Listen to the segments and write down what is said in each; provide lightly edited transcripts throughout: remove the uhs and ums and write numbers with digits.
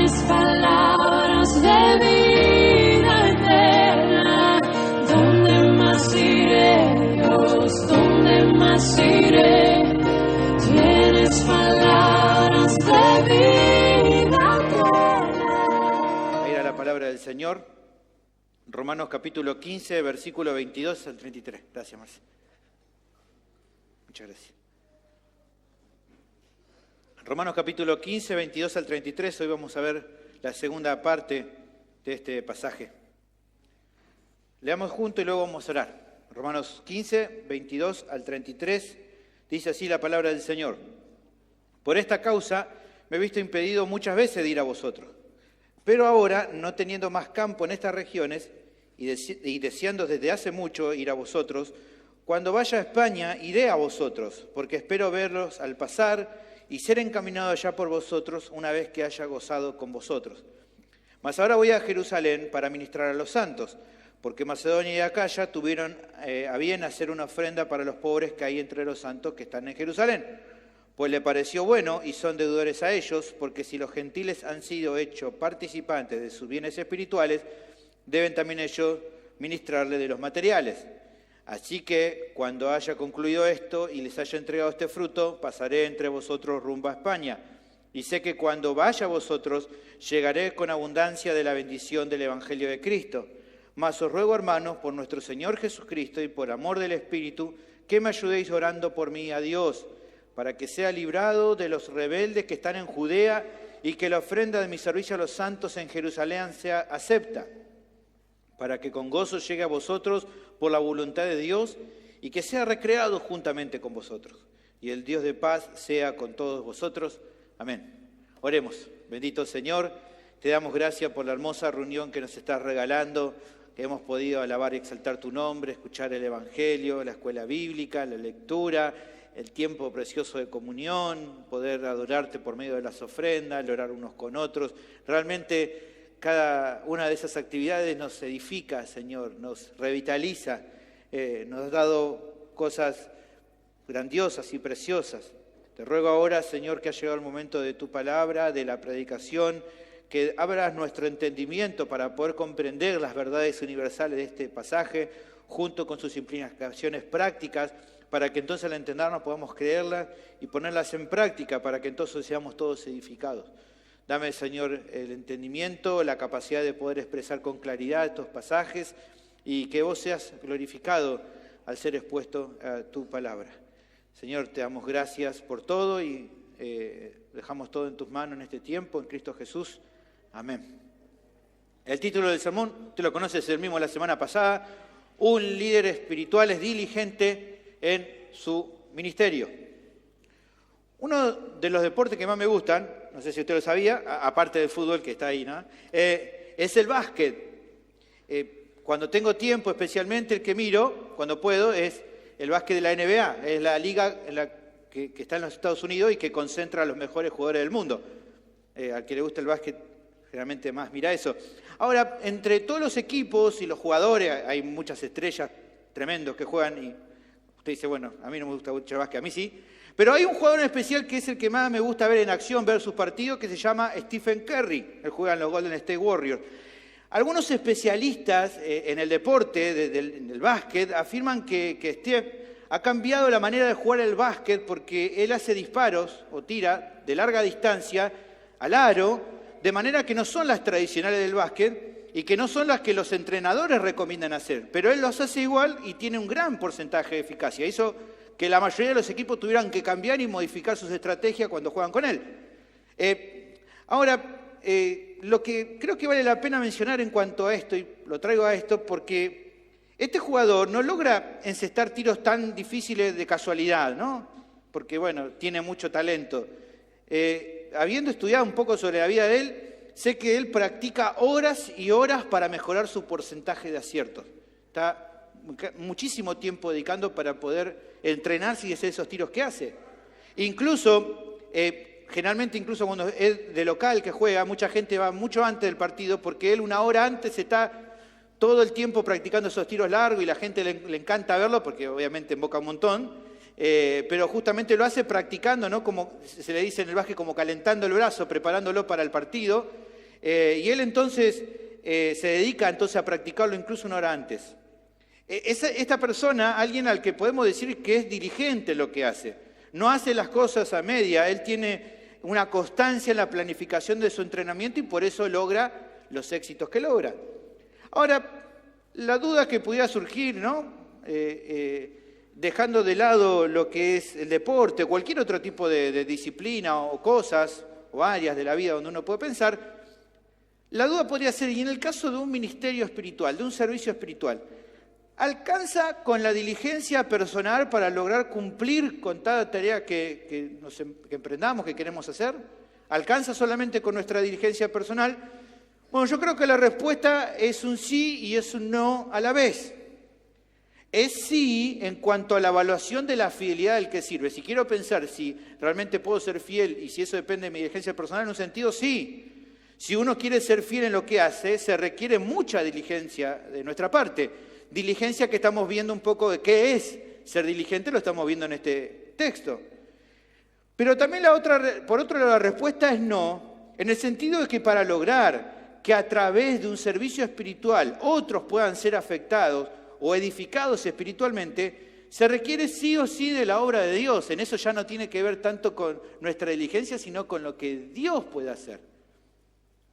Tienes palabras de vida eterna. ¿Dónde más iré, Dios? ¿Dónde más iré? Tienes palabras de vida eterna. Ahí era la palabra del Señor. Romanos capítulo 15, versículo 22 al 33. Gracias, Marcia. Muchas gracias. Romanos capítulo 15, 22 al 33. Hoy vamos a ver la segunda parte de este pasaje. Leamos juntos y luego vamos a orar. Romanos 15, 22 al 33. Dice así la palabra del Señor. Por esta causa me he visto impedido muchas veces de ir a vosotros. Pero ahora, no teniendo más campo en estas regiones, y deseando desde hace mucho ir a vosotros, cuando vaya a España iré a vosotros, porque espero verlos al pasar y ser encaminado allá por vosotros una vez que haya gozado con vosotros. Mas ahora voy a Jerusalén para ministrar a los santos, porque Macedonia y Acaya tuvieron a bien hacer una ofrenda para los pobres que hay entre los santos que están en Jerusalén. Pues le pareció bueno y son deudores a ellos, porque si los gentiles han sido hechos participantes de sus bienes espirituales, deben también ellos ministrarle de los materiales. Así que cuando haya concluido esto y les haya entregado este fruto, pasaré entre vosotros rumbo a España. Y sé que cuando vaya a vosotros, llegaré con abundancia de la bendición del Evangelio de Cristo. Mas os ruego, hermanos, por nuestro Señor Jesucristo y por amor del Espíritu, que me ayudéis orando por mí a Dios, para que sea librado de los rebeldes que están en Judea y que la ofrenda de mi servicio a los santos en Jerusalén sea acepta, para que con gozo llegue a vosotros por la voluntad de Dios y que sea recreado juntamente con vosotros. Y el Dios de paz sea con todos vosotros. Amén. Oremos. Bendito Señor, te damos gracias por la hermosa reunión que nos estás regalando, que hemos podido alabar y exaltar tu nombre, escuchar el Evangelio, la escuela bíblica, la lectura, el tiempo precioso de comunión, poder adorarte por medio de las ofrendas, orar unos con otros. Realmente cada una de esas actividades nos edifica, Señor, nos revitaliza, nos has dado cosas grandiosas y preciosas. Te ruego ahora, Señor, que ha llegado el momento de tu palabra, de la predicación, que abras nuestro entendimiento para poder comprender las verdades universales de este pasaje, junto con sus implicaciones prácticas, para que entonces al entendernos podamos creerlas y ponerlas en práctica, para que entonces seamos todos edificados. Dame, Señor, el entendimiento, la capacidad de poder expresar con claridad estos pasajes y que vos seas glorificado al ser expuesto a tu palabra. Señor, te damos gracias por todo y dejamos todo en tus manos en este tiempo, en Cristo Jesús. Amén. El título del sermón, tú lo conoces el mismo la semana pasada, un líder espiritual es diligente en su ministerio. Uno de los deportes que más me gustan, no sé si usted lo sabía, aparte del fútbol que está ahí, ¿no? Es el básquet. Cuando tengo tiempo, especialmente el que miro, cuando puedo, es el básquet de la NBA. Es la liga que está en los Estados Unidos y que concentra a los mejores jugadores del mundo. Al que le gusta el básquet, generalmente más mira eso. Ahora, entre todos los equipos y los jugadores, hay muchas estrellas tremendos que juegan y usted dice, bueno, a mí no me gusta mucho el básquet, a mí sí. Pero hay un jugador en especial que es el que más me gusta ver en acción, ver sus partidos, que se llama Stephen Curry. Él juega en los Golden State Warriors. Algunos especialistas en el deporte del básquet afirman que Steph ha cambiado la manera de jugar el básquet porque él hace disparos o tira de larga distancia al aro, de manera que no son las tradicionales del básquet y que no son las que los entrenadores recomiendan hacer. Pero él los hace igual y tiene un gran porcentaje de eficacia. Hizo que la mayoría de los equipos tuvieran que cambiar y modificar sus estrategias cuando juegan con él. Lo que creo que vale la pena mencionar en cuanto a esto, y lo traigo a esto porque este jugador no logra encestar tiros tan difíciles de casualidad, ¿no? Porque, bueno, tiene mucho talento. Habiendo estudiado un poco sobre la vida de él, sé que él practica horas y horas para mejorar su porcentaje de aciertos. Está muchísimo tiempo dedicando para poder entrenarse y hacer esos tiros que hace. Incluso, generalmente incluso cuando es de local que juega, mucha gente va mucho antes del partido porque él una hora antes está todo el tiempo practicando esos tiros largos y la gente le encanta verlo porque obviamente emboca un montón, pero justamente lo hace practicando, ¿no? Como se le dice en el básquet, como calentando el brazo, preparándolo para el partido. y él entonces se dedica entonces a practicarlo incluso una hora antes. Esta persona, alguien al que podemos decir que es diligente en lo que hace, no hace las cosas a media, él tiene una constancia en la planificación de su entrenamiento y por eso logra los éxitos que logra. Ahora, la duda que pudiera surgir, ¿no? Dejando de lado lo que es el deporte, cualquier otro tipo de disciplina o cosas o áreas de la vida donde uno puede pensar, la duda podría ser, y en el caso de un ministerio espiritual, de un servicio espiritual, ¿alcanza con la diligencia personal para lograr cumplir con cada tarea que emprendamos, que queremos hacer? ¿Alcanza solamente con nuestra diligencia personal? Bueno, yo creo que la respuesta es un sí y es un no a la vez. Es sí en cuanto a la evaluación de la fidelidad del que sirve. Si quiero pensar si realmente puedo ser fiel y si eso depende de mi diligencia personal, en un sentido sí. Si uno quiere ser fiel en lo que hace, se requiere mucha diligencia de nuestra parte. Diligencia que estamos viendo un poco de qué es ser diligente, lo estamos viendo en este texto. Pero también por otro lado, la respuesta es no, en el sentido de que para lograr que a través de un servicio espiritual otros puedan ser afectados o edificados espiritualmente, se requiere sí o sí de la obra de Dios. En eso ya no tiene que ver tanto con nuestra diligencia, sino con lo que Dios puede hacer.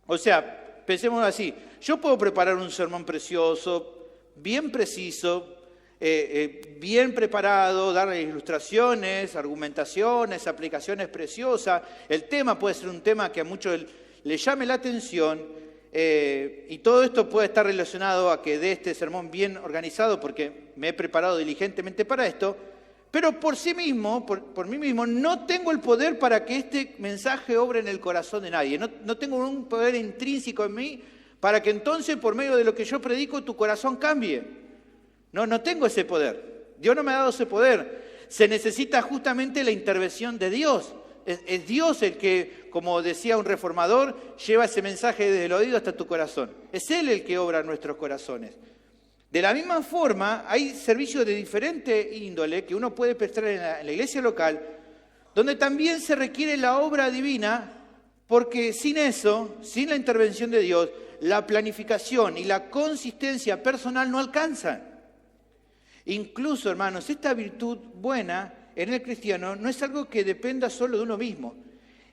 O sea, pensemos así, yo puedo preparar un sermón precioso, bien preciso, bien preparado, dar ilustraciones, argumentaciones, aplicaciones preciosas. El tema puede ser un tema que a muchos les llame la atención, y todo esto puede estar relacionado a que dé este sermón bien organizado porque me he preparado diligentemente para esto, pero por sí mismo, por mí mismo, no tengo el poder para que este mensaje obre en el corazón de nadie. No tengo un poder intrínseco en mí para que entonces, por medio de lo que yo predico, tu corazón cambie. No tengo ese poder. Dios no me ha dado ese poder. Se necesita justamente la intervención de Dios. Es Dios el que, como decía un reformador, lleva ese mensaje desde el oído hasta tu corazón. Es Él el que obra en nuestros corazones. De la misma forma, hay servicios de diferente índole que uno puede prestar en la iglesia local, donde también se requiere la obra divina, porque sin eso, sin la intervención de Dios, la planificación y la consistencia personal no alcanzan. Incluso, hermanos, esta virtud buena en el cristiano no es algo que dependa solo de uno mismo.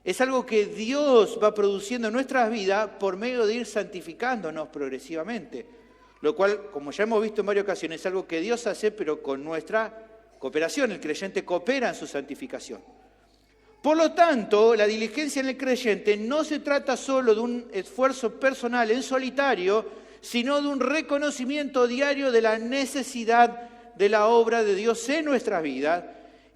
Es algo que Dios va produciendo en nuestras vidas por medio de ir santificándonos progresivamente. Lo cual, como ya hemos visto en varias ocasiones, es algo que Dios hace, pero con nuestra cooperación. El creyente coopera en su santificación. Por lo tanto, la diligencia en el creyente no se trata solo de un esfuerzo personal en solitario, sino de un reconocimiento diario de la necesidad de la obra de Dios en nuestras vidas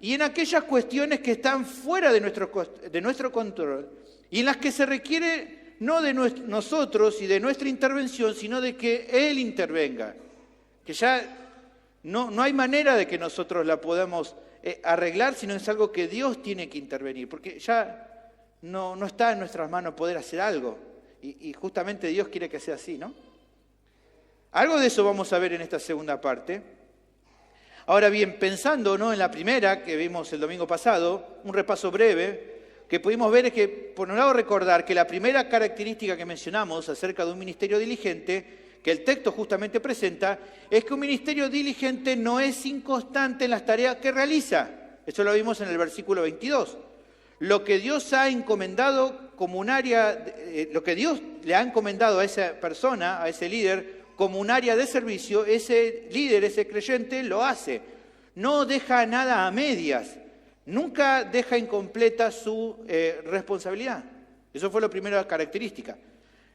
y en aquellas cuestiones que están fuera de nuestro control y en las que se requiere no de nosotros y de nuestra intervención, sino de que Él intervenga. Que ya no hay manera de que nosotros la podamos arreglar, sino es algo que Dios tiene que intervenir, porque ya no está en nuestras manos poder hacer algo. Y justamente Dios quiere que sea así, ¿no? Algo de eso vamos a ver en esta segunda parte. Ahora bien, pensando, ¿no?, en la primera que vimos el domingo pasado, un repaso breve, que pudimos ver es que, por un lado, recordar que la primera característica que mencionamos acerca de un ministerio diligente, que el texto justamente presenta, es que un ministerio diligente no es inconstante en las tareas que realiza. Eso lo vimos en el versículo 22. Lo que Dios ha encomendado como un área, lo que Dios le ha encomendado a esa persona, a ese líder, como un área de servicio, ese líder, ese creyente, lo hace. No deja nada a medias. Nunca deja incompleta su responsabilidad. Eso fue la primera característica.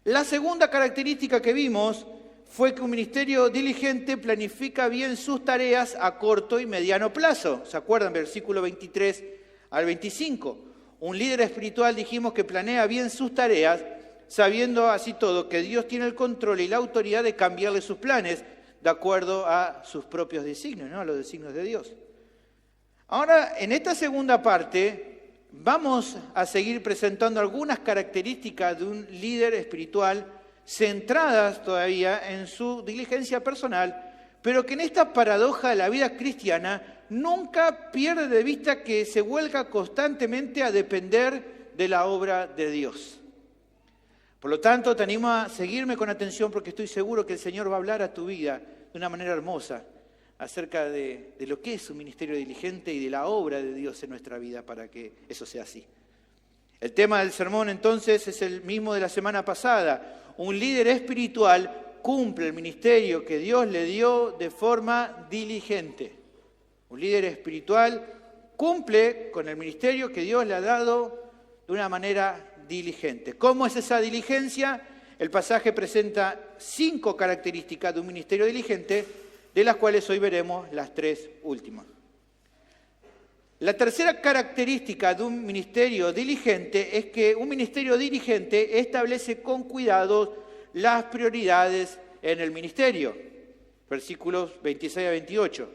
La segunda característica que vimos fue que un ministerio diligente planifica bien sus tareas a corto y mediano plazo. ¿Se acuerdan? Versículo 23 al 25. Un líder espiritual, dijimos, que planea bien sus tareas, sabiendo así todo que Dios tiene el control y la autoridad de cambiarle sus planes de acuerdo a sus propios designios, ¿no?, a los designios de Dios. Ahora, en esta segunda parte, vamos a seguir presentando algunas características de un líder espiritual centradas todavía en su diligencia personal, pero que en esta paradoja de la vida cristiana nunca pierde de vista que se vuelca constantemente a depender de la obra de Dios. Por lo tanto, te animo a seguirme con atención porque estoy seguro que el Señor va a hablar a tu vida de una manera hermosa acerca de lo que es un ministerio diligente y de la obra de Dios en nuestra vida para que eso sea así. El tema del sermón entonces es el mismo de la semana pasada. Un líder espiritual cumple el ministerio que Dios le dio de forma diligente. Un líder espiritual cumple con el ministerio que Dios le ha dado de una manera diligente. ¿Cómo es esa diligencia? El pasaje presenta 5 características de un ministerio diligente, de las cuales hoy veremos las 3 últimas. La tercera característica de un ministerio diligente es que un ministerio diligente establece con cuidado las prioridades en el ministerio. Versículos 26 a 28.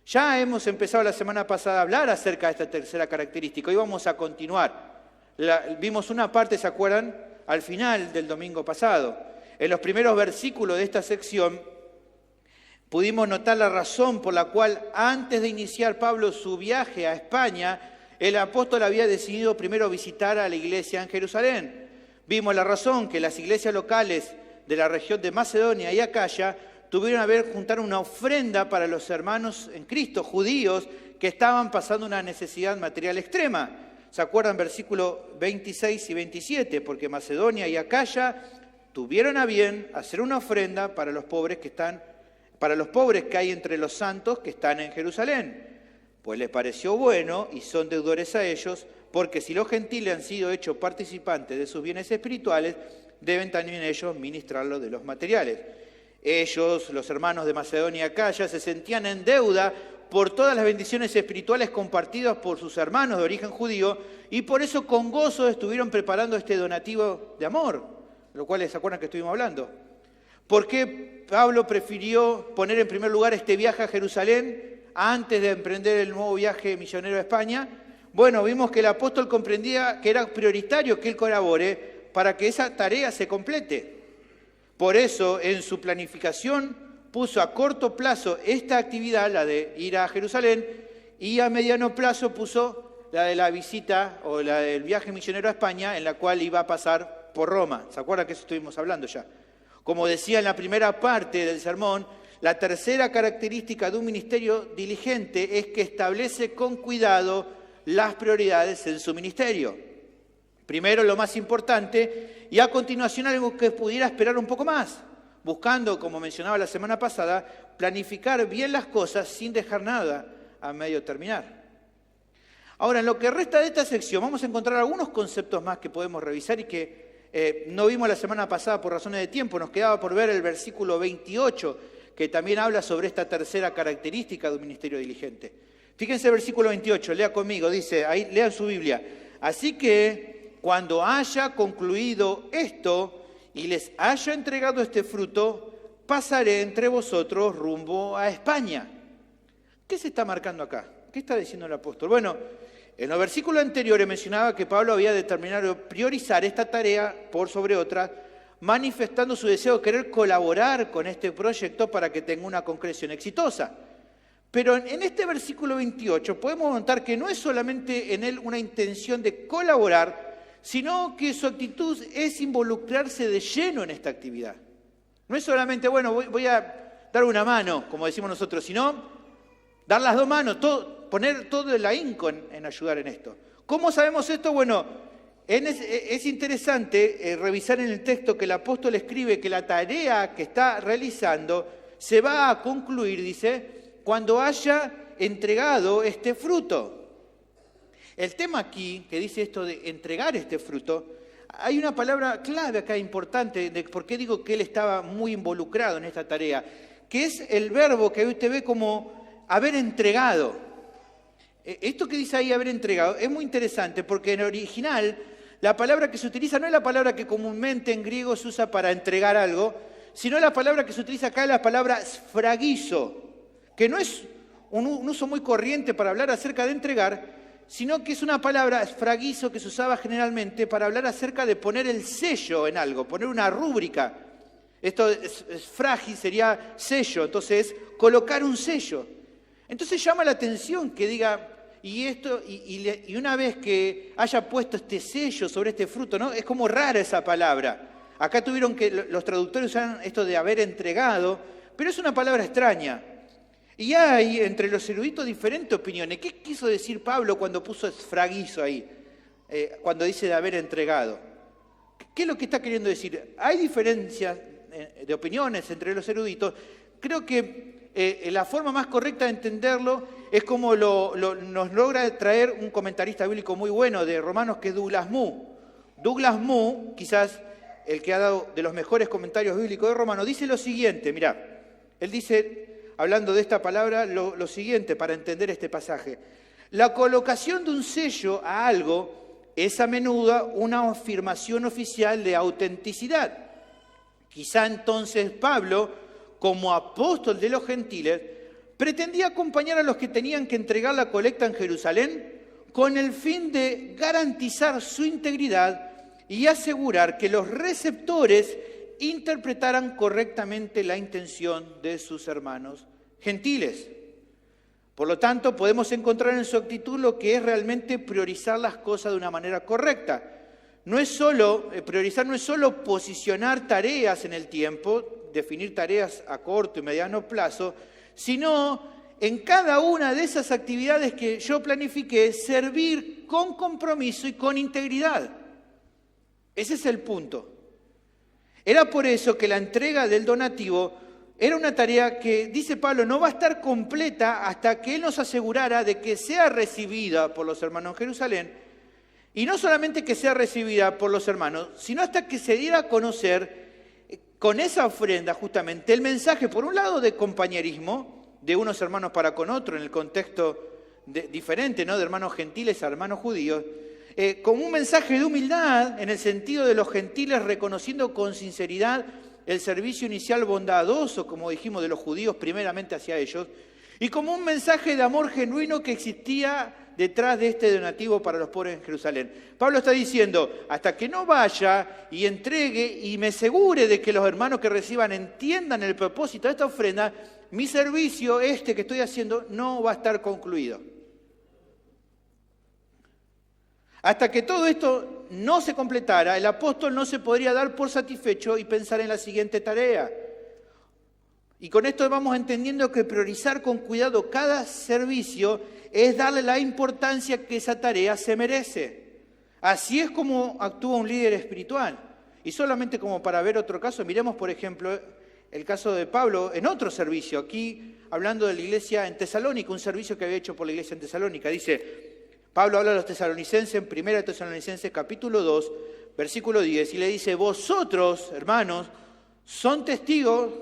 Ya hemos empezado la semana pasada a hablar acerca de esta tercera característica. Hoy vamos a continuar. Vimos una parte, ¿se acuerdan? Al final del domingo pasado. En los primeros versículos de esta sección pudimos notar la razón por la cual antes de iniciar Pablo su viaje a España, el apóstol había decidido primero visitar a la iglesia en Jerusalén. Vimos la razón que las iglesias locales de la región de Macedonia y Acaya tuvieron a ver juntar una ofrenda para los hermanos en Cristo, judíos, que estaban pasando una necesidad material extrema. ¿Se acuerdan versículos 26 y 27? Porque Macedonia y Acaya tuvieron a bien hacer una ofrenda para los pobres que hay entre los santos que están en Jerusalén. Pues les pareció bueno y son deudores a ellos, porque si los gentiles han sido hechos participantes de sus bienes espirituales, deben también ellos ministrarlo de los materiales. Ellos, los hermanos de Macedonia y Acaya, se sentían en deuda por todas las bendiciones espirituales compartidas por sus hermanos de origen judío, y por eso con gozo estuvieron preparando este donativo de amor, lo cual se acuerdan que estuvimos hablando. ¿Por qué Pablo prefirió poner en primer lugar este viaje a Jerusalén antes de emprender el nuevo viaje misionero a España? Bueno, vimos que el apóstol comprendía que era prioritario que él colabore para que esa tarea se complete. Por eso, en su planificación, puso a corto plazo esta actividad, la de ir a Jerusalén, y a mediano plazo puso la de la visita o la del viaje misionero a España, en la cual iba a pasar por Roma. ¿Se acuerdan que eso estuvimos hablando ya? Como decía en la primera parte del sermón, la tercera característica de un ministerio diligente es que establece con cuidado las prioridades en su ministerio. Primero lo más importante y a continuación algo que pudiera esperar un poco más, buscando, como mencionaba la semana pasada, planificar bien las cosas sin dejar nada a medio terminar. Ahora, en lo que resta de esta sección vamos a encontrar algunos conceptos más que podemos revisar y que no vimos la semana pasada por razones de tiempo. Nos quedaba por ver el versículo 28, que también habla sobre esta tercera característica de un ministerio diligente. Fíjense el versículo 28, lea conmigo, dice, ahí lean su Biblia. Así que cuando haya concluido esto y les haya entregado este fruto, pasaré entre vosotros rumbo a España. ¿Qué se está marcando acá? ¿Qué está diciendo el apóstol? Bueno, en los versículos anteriores mencionaba que Pablo había determinado priorizar esta tarea por sobre otra, manifestando su deseo de querer colaborar con este proyecto para que tenga una concreción exitosa. Pero en este versículo 28 podemos notar que no es solamente en él una intención de colaborar, sino que su actitud es involucrarse de lleno en esta actividad. No es solamente, bueno, voy a dar una mano, como decimos nosotros, sino dar las dos manos, poner todo el ahínco en ayudar en esto. ¿Cómo sabemos esto? Bueno, es interesante revisar en el texto que el apóstol escribe que la tarea que está realizando se va a concluir, dice, cuando haya entregado este fruto. El tema aquí, que dice esto de entregar este fruto, hay una palabra clave acá importante de por qué digo que él estaba muy involucrado en esta tarea, que es el verbo que usted ve como haber entregado. Esto que dice ahí, haber entregado, es muy interesante porque en el original la palabra que se utiliza no es la palabra que comúnmente en griego se usa para entregar algo, sino la palabra que se utiliza acá es la palabra sfragizo, que no es un uso muy corriente para hablar acerca de entregar, sino que es una palabra sfragizo que se usaba generalmente para hablar acerca de poner el sello en algo, poner una rúbrica. Esto sfragi sería sello, entonces colocar un sello. Entonces llama la atención que diga, y una vez que haya puesto este sello sobre este fruto, ¿no? Es como rara esa palabra. Acá tuvieron que los traductores usaron esto de haber entregado, pero es una palabra extraña. Y hay entre los eruditos diferentes opiniones. ¿Qué quiso decir Pablo cuando puso esfragizo ahí? Cuando dice de haber entregado. ¿Qué es lo que está queriendo decir? Hay diferencias de opiniones entre los eruditos. Creo que la forma más correcta de entenderlo es como nos logra traer un comentarista bíblico muy bueno de Romanos, que es Douglas Moo. Douglas Moo, quizás el que ha dado de los mejores comentarios bíblicos de Romanos, dice lo siguiente, mirá, él dice, hablando de esta palabra, lo siguiente para entender este pasaje. La colocación de un sello a algo es a menudo una afirmación oficial de autenticidad. Quizá entonces Pablo, como apóstol de los gentiles, pretendía acompañar a los que tenían que entregar la colecta en Jerusalén con el fin de garantizar su integridad y asegurar que los receptores interpretaran correctamente la intención de sus hermanos gentiles. Por lo tanto, podemos encontrar en su actitud lo que es realmente priorizar las cosas de una manera correcta. Priorizar no es solo posicionar tareas en el tiempo, definir tareas a corto y mediano plazo, sino en cada una de esas actividades que yo planifiqué, servir con compromiso y con integridad. Ese es el punto. Era por eso que la entrega del donativo era una tarea que, dice Pablo, no va a estar completa hasta que Él nos asegurara de que sea recibida por los hermanos en Jerusalén, y no solamente que sea recibida por los hermanos, sino hasta que se diera a conocer con esa ofrenda justamente el mensaje, por un lado, de compañerismo, de unos hermanos para con otros, en el contexto diferente, ¿no? De hermanos gentiles a hermanos judíos, como un mensaje de humildad, en el sentido de los gentiles reconociendo con sinceridad el servicio inicial bondadoso, como dijimos, de los judíos primeramente hacia ellos, y como un mensaje de amor genuino que existía detrás de este donativo para los pobres en Jerusalén. Pablo está diciendo, hasta que no vaya y entregue y me asegure de que los hermanos que reciban entiendan el propósito de esta ofrenda, mi servicio, que estoy haciendo, no va a estar concluido. Hasta que todo esto no se completara, el apóstol no se podría dar por satisfecho y pensar en la siguiente tarea. Y con esto vamos entendiendo que priorizar con cuidado cada servicio es darle la importancia que esa tarea se merece. Así es como actúa un líder espiritual. Y solamente como para ver otro caso, miremos por ejemplo el caso de Pablo en otro servicio. Aquí hablando de la iglesia en Tesalónica, un servicio que había hecho por la iglesia en Tesalónica. Dice, Pablo habla a los tesalonicenses en 1 Tesalonicenses capítulo 2, versículo 10, y le dice, vosotros, hermanos, son testigos,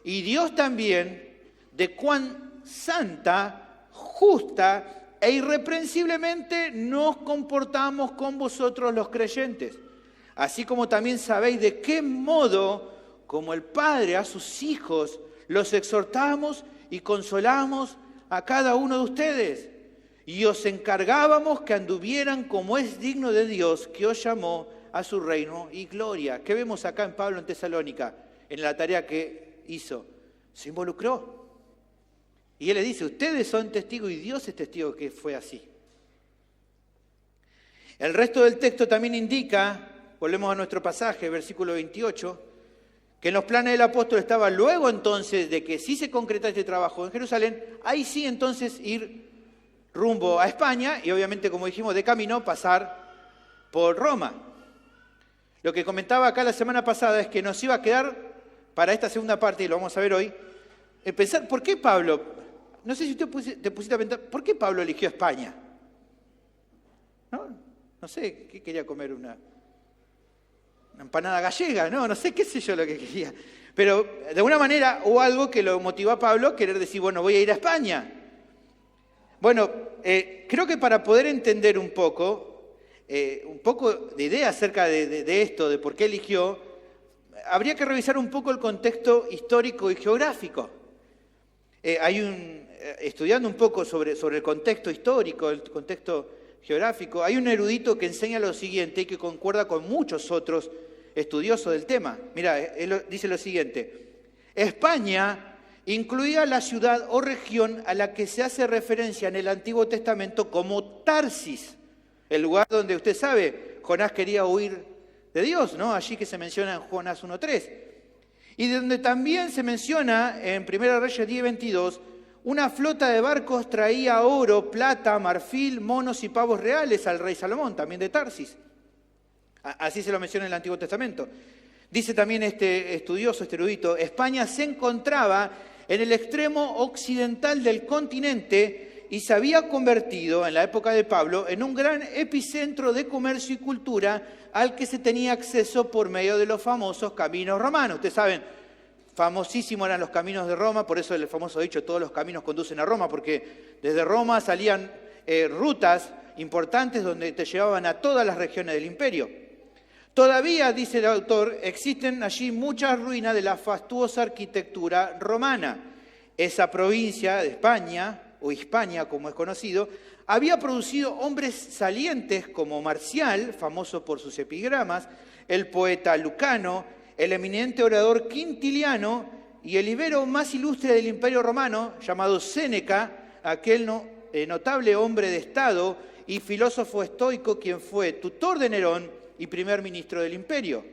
y Dios también, de cuán santa, justa e irreprensiblemente nos comportamos con vosotros los creyentes. Así como también sabéis de qué modo, como el Padre a sus hijos, los exhortamos y consolamos a cada uno de ustedes. Y os encargábamos que anduvieran como es digno de Dios, que os llamó a su reino y gloria. ¿Qué vemos acá en Pablo en Tesalónica? En la tarea que hizo. Se involucró. Y él le dice, ustedes son testigos y Dios es testigo que fue así. El resto del texto también indica, volvemos a nuestro pasaje, versículo 28, que en los planes del apóstol estaba luego entonces de que sí se concretara este trabajo en Jerusalén, ahí sí entonces ir rumbo a España y obviamente, como dijimos, de camino pasar por Roma. Lo que comentaba acá la semana pasada es que nos iba a quedar para esta segunda parte, y lo vamos a ver hoy, pensar, ¿por qué Pablo? No sé si usted te pusiste a pensar, ¿por qué Pablo eligió España? No sé, ¿qué quería comer? Una empanada gallega, no sé, qué sé yo lo que quería. Pero de alguna manera hubo algo que lo motivó a Pablo a querer decir, bueno, voy a ir a España. Bueno, creo que para poder entender un poco de idea acerca de esto, de por qué eligió, habría que revisar un poco el contexto histórico y geográfico. Estudiando un poco sobre el contexto histórico, el contexto geográfico, hay un erudito que enseña lo siguiente y que concuerda con muchos otros estudiosos del tema. Mira, él dice lo siguiente, España incluía la ciudad o región a la que se hace referencia en el Antiguo Testamento como Tarsis, el lugar donde usted sabe, Jonás quería huir de Dios, ¿no? Allí que se menciona en Jonás 1:3. Y donde también se menciona en 1 Reyes 10:22, una flota de barcos traía oro, plata, marfil, monos y pavos reales al rey Salomón, también de Tarsis. Así se lo menciona en el Antiguo Testamento. Dice también este estudioso, este erudito, España se encontraba en el extremo occidental del continente y se había convertido, en la época de Pablo, en un gran epicentro de comercio y cultura al que se tenía acceso por medio de los famosos caminos romanos. Ustedes saben, famosísimos eran los caminos de Roma, por eso el famoso dicho, todos los caminos conducen a Roma, porque desde Roma salían rutas importantes donde te llevaban a todas las regiones del imperio. Todavía, dice el autor, existen allí muchas ruinas de la fastuosa arquitectura romana. Esa provincia de España, o Hispania como es conocido, había producido hombres salientes como Marcial, famoso por sus epigramas, el poeta Lucano, el eminente orador Quintiliano y el ibero más ilustre del Imperio Romano, llamado Séneca, aquel notable hombre de Estado y filósofo estoico quien fue tutor de Nerón y primer ministro del imperio.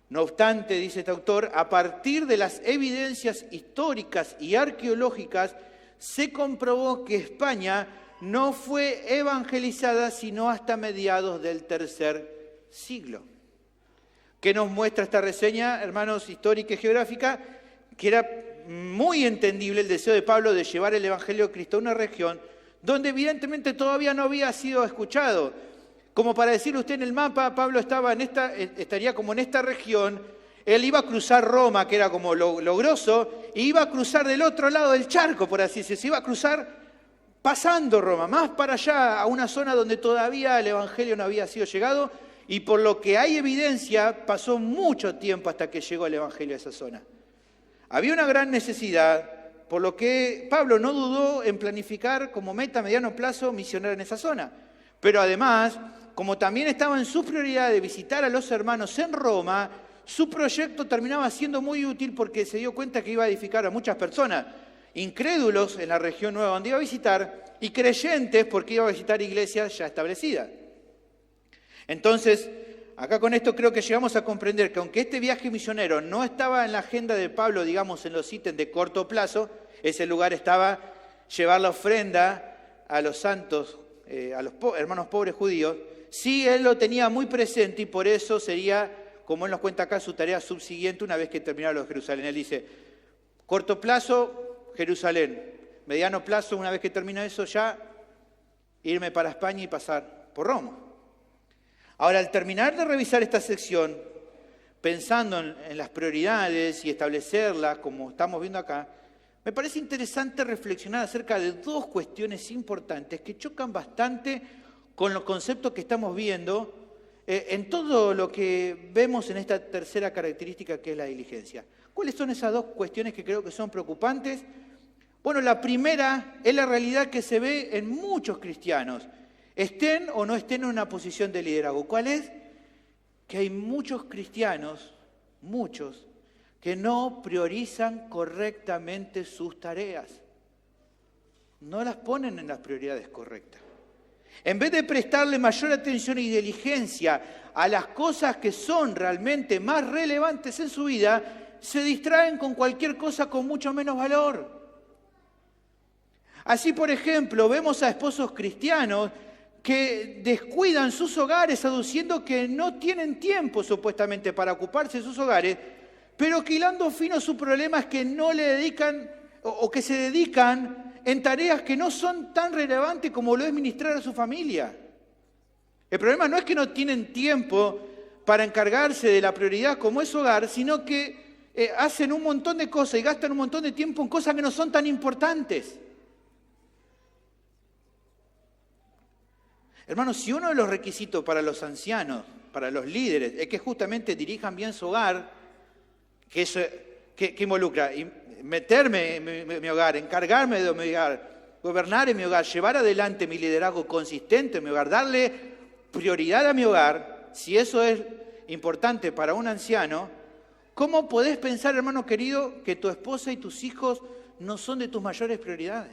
No obstante, dice este autor, a partir de las evidencias históricas y arqueológicas, se comprobó que España no fue evangelizada sino hasta mediados del tercer siglo. ¿Qué nos muestra esta reseña, hermanos, histórica y geográfica? Que era muy entendible el deseo de Pablo de llevar el Evangelio de Cristo a una región donde evidentemente todavía no había sido escuchado. Como para decirle usted en el mapa, Pablo estaría como en esta región, él iba a cruzar Roma, que era como lo grosso, y iba a cruzar del otro lado del charco, por así decirlo, se iba a cruzar pasando Roma, más para allá, a una zona donde todavía el Evangelio no había sido llegado, y por lo que hay evidencia, pasó mucho tiempo hasta que llegó el Evangelio a esa zona. Había una gran necesidad, por lo que Pablo no dudó en planificar como meta a mediano plazo misionar en esa zona. Pero además, como también estaba en su prioridad de visitar a los hermanos en Roma, su proyecto terminaba siendo muy útil porque se dio cuenta que iba a edificar a muchas personas, incrédulos en la región nueva donde iba a visitar y creyentes porque iba a visitar iglesias ya establecidas. Entonces, acá con esto creo que llegamos a comprender que aunque este viaje misionero no estaba en la agenda de Pablo, digamos, en los ítems de corto plazo, ese lugar estaba llevar la ofrenda a los santos, a los hermanos pobres judíos, sí él lo tenía muy presente y por eso sería, como él nos cuenta acá, su tarea subsiguiente una vez que terminara lo de Jerusalén. Él dice, corto plazo, Jerusalén. Mediano plazo, una vez que termina eso, ya irme para España y pasar por Roma. Ahora, al terminar de revisar esta sección, pensando en las prioridades y establecerlas, como estamos viendo acá, me parece interesante reflexionar acerca de dos cuestiones importantes que chocan bastante con los conceptos que estamos viendo en todo lo que vemos en esta tercera característica que es la diligencia. ¿Cuáles son esas dos cuestiones que creo que son preocupantes? Bueno, la primera es la realidad que se ve en muchos cristianos, estén o no estén en una posición de liderazgo. ¿Cuál es? Que hay muchos cristianos, muchos, que no priorizan correctamente sus tareas. No las ponen en las prioridades correctas. En vez de prestarle mayor atención y diligencia a las cosas que son realmente más relevantes en su vida, se distraen con cualquier cosa con mucho menos valor. Así, por ejemplo, vemos a esposos cristianos que descuidan sus hogares aduciendo que no tienen tiempo supuestamente para ocuparse de sus hogares, pero que hilando fino su problema es que no le dedican o que se dedican en tareas que no son tan relevantes como lo es ministrar a su familia. El problema no es que no tienen tiempo para encargarse de la prioridad como es su hogar, sino que hacen un montón de cosas y gastan un montón de tiempo en cosas que no son tan importantes. Hermanos, si uno de los requisitos para los ancianos, para los líderes, es que justamente dirijan bien su hogar, que involucra meterme en mi hogar, encargarme de mi hogar, gobernar en mi hogar, llevar adelante mi liderazgo consistente en mi hogar, darle prioridad a mi hogar, si eso es importante para un anciano, ¿cómo podés pensar, hermano querido, que tu esposa y tus hijos no son de tus mayores prioridades?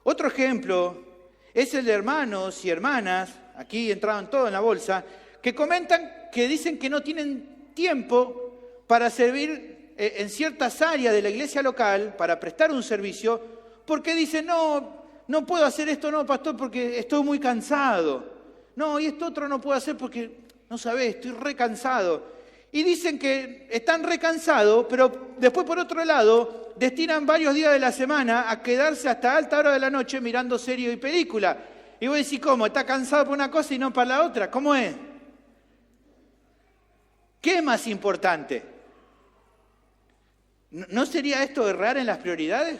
Otro ejemplo es el de hermanos y hermanas, aquí entraban todos en la bolsa, que comentan, que dicen que no tienen tiempo para servir en ciertas áreas de la iglesia local, para prestar un servicio, porque dicen, no puedo hacer esto, no, pastor, porque estoy muy cansado. No, y esto otro no puedo hacer porque, no sabés, estoy re cansado. Y dicen que están re cansados, pero después, por otro lado, destinan varios días de la semana a quedarse hasta alta hora de la noche mirando series y películas. Y vos decís, ¿cómo? ¿Está cansado por una cosa y no para la otra? ¿Cómo es? ¿Qué es más importante? ¿No sería esto errar en las prioridades?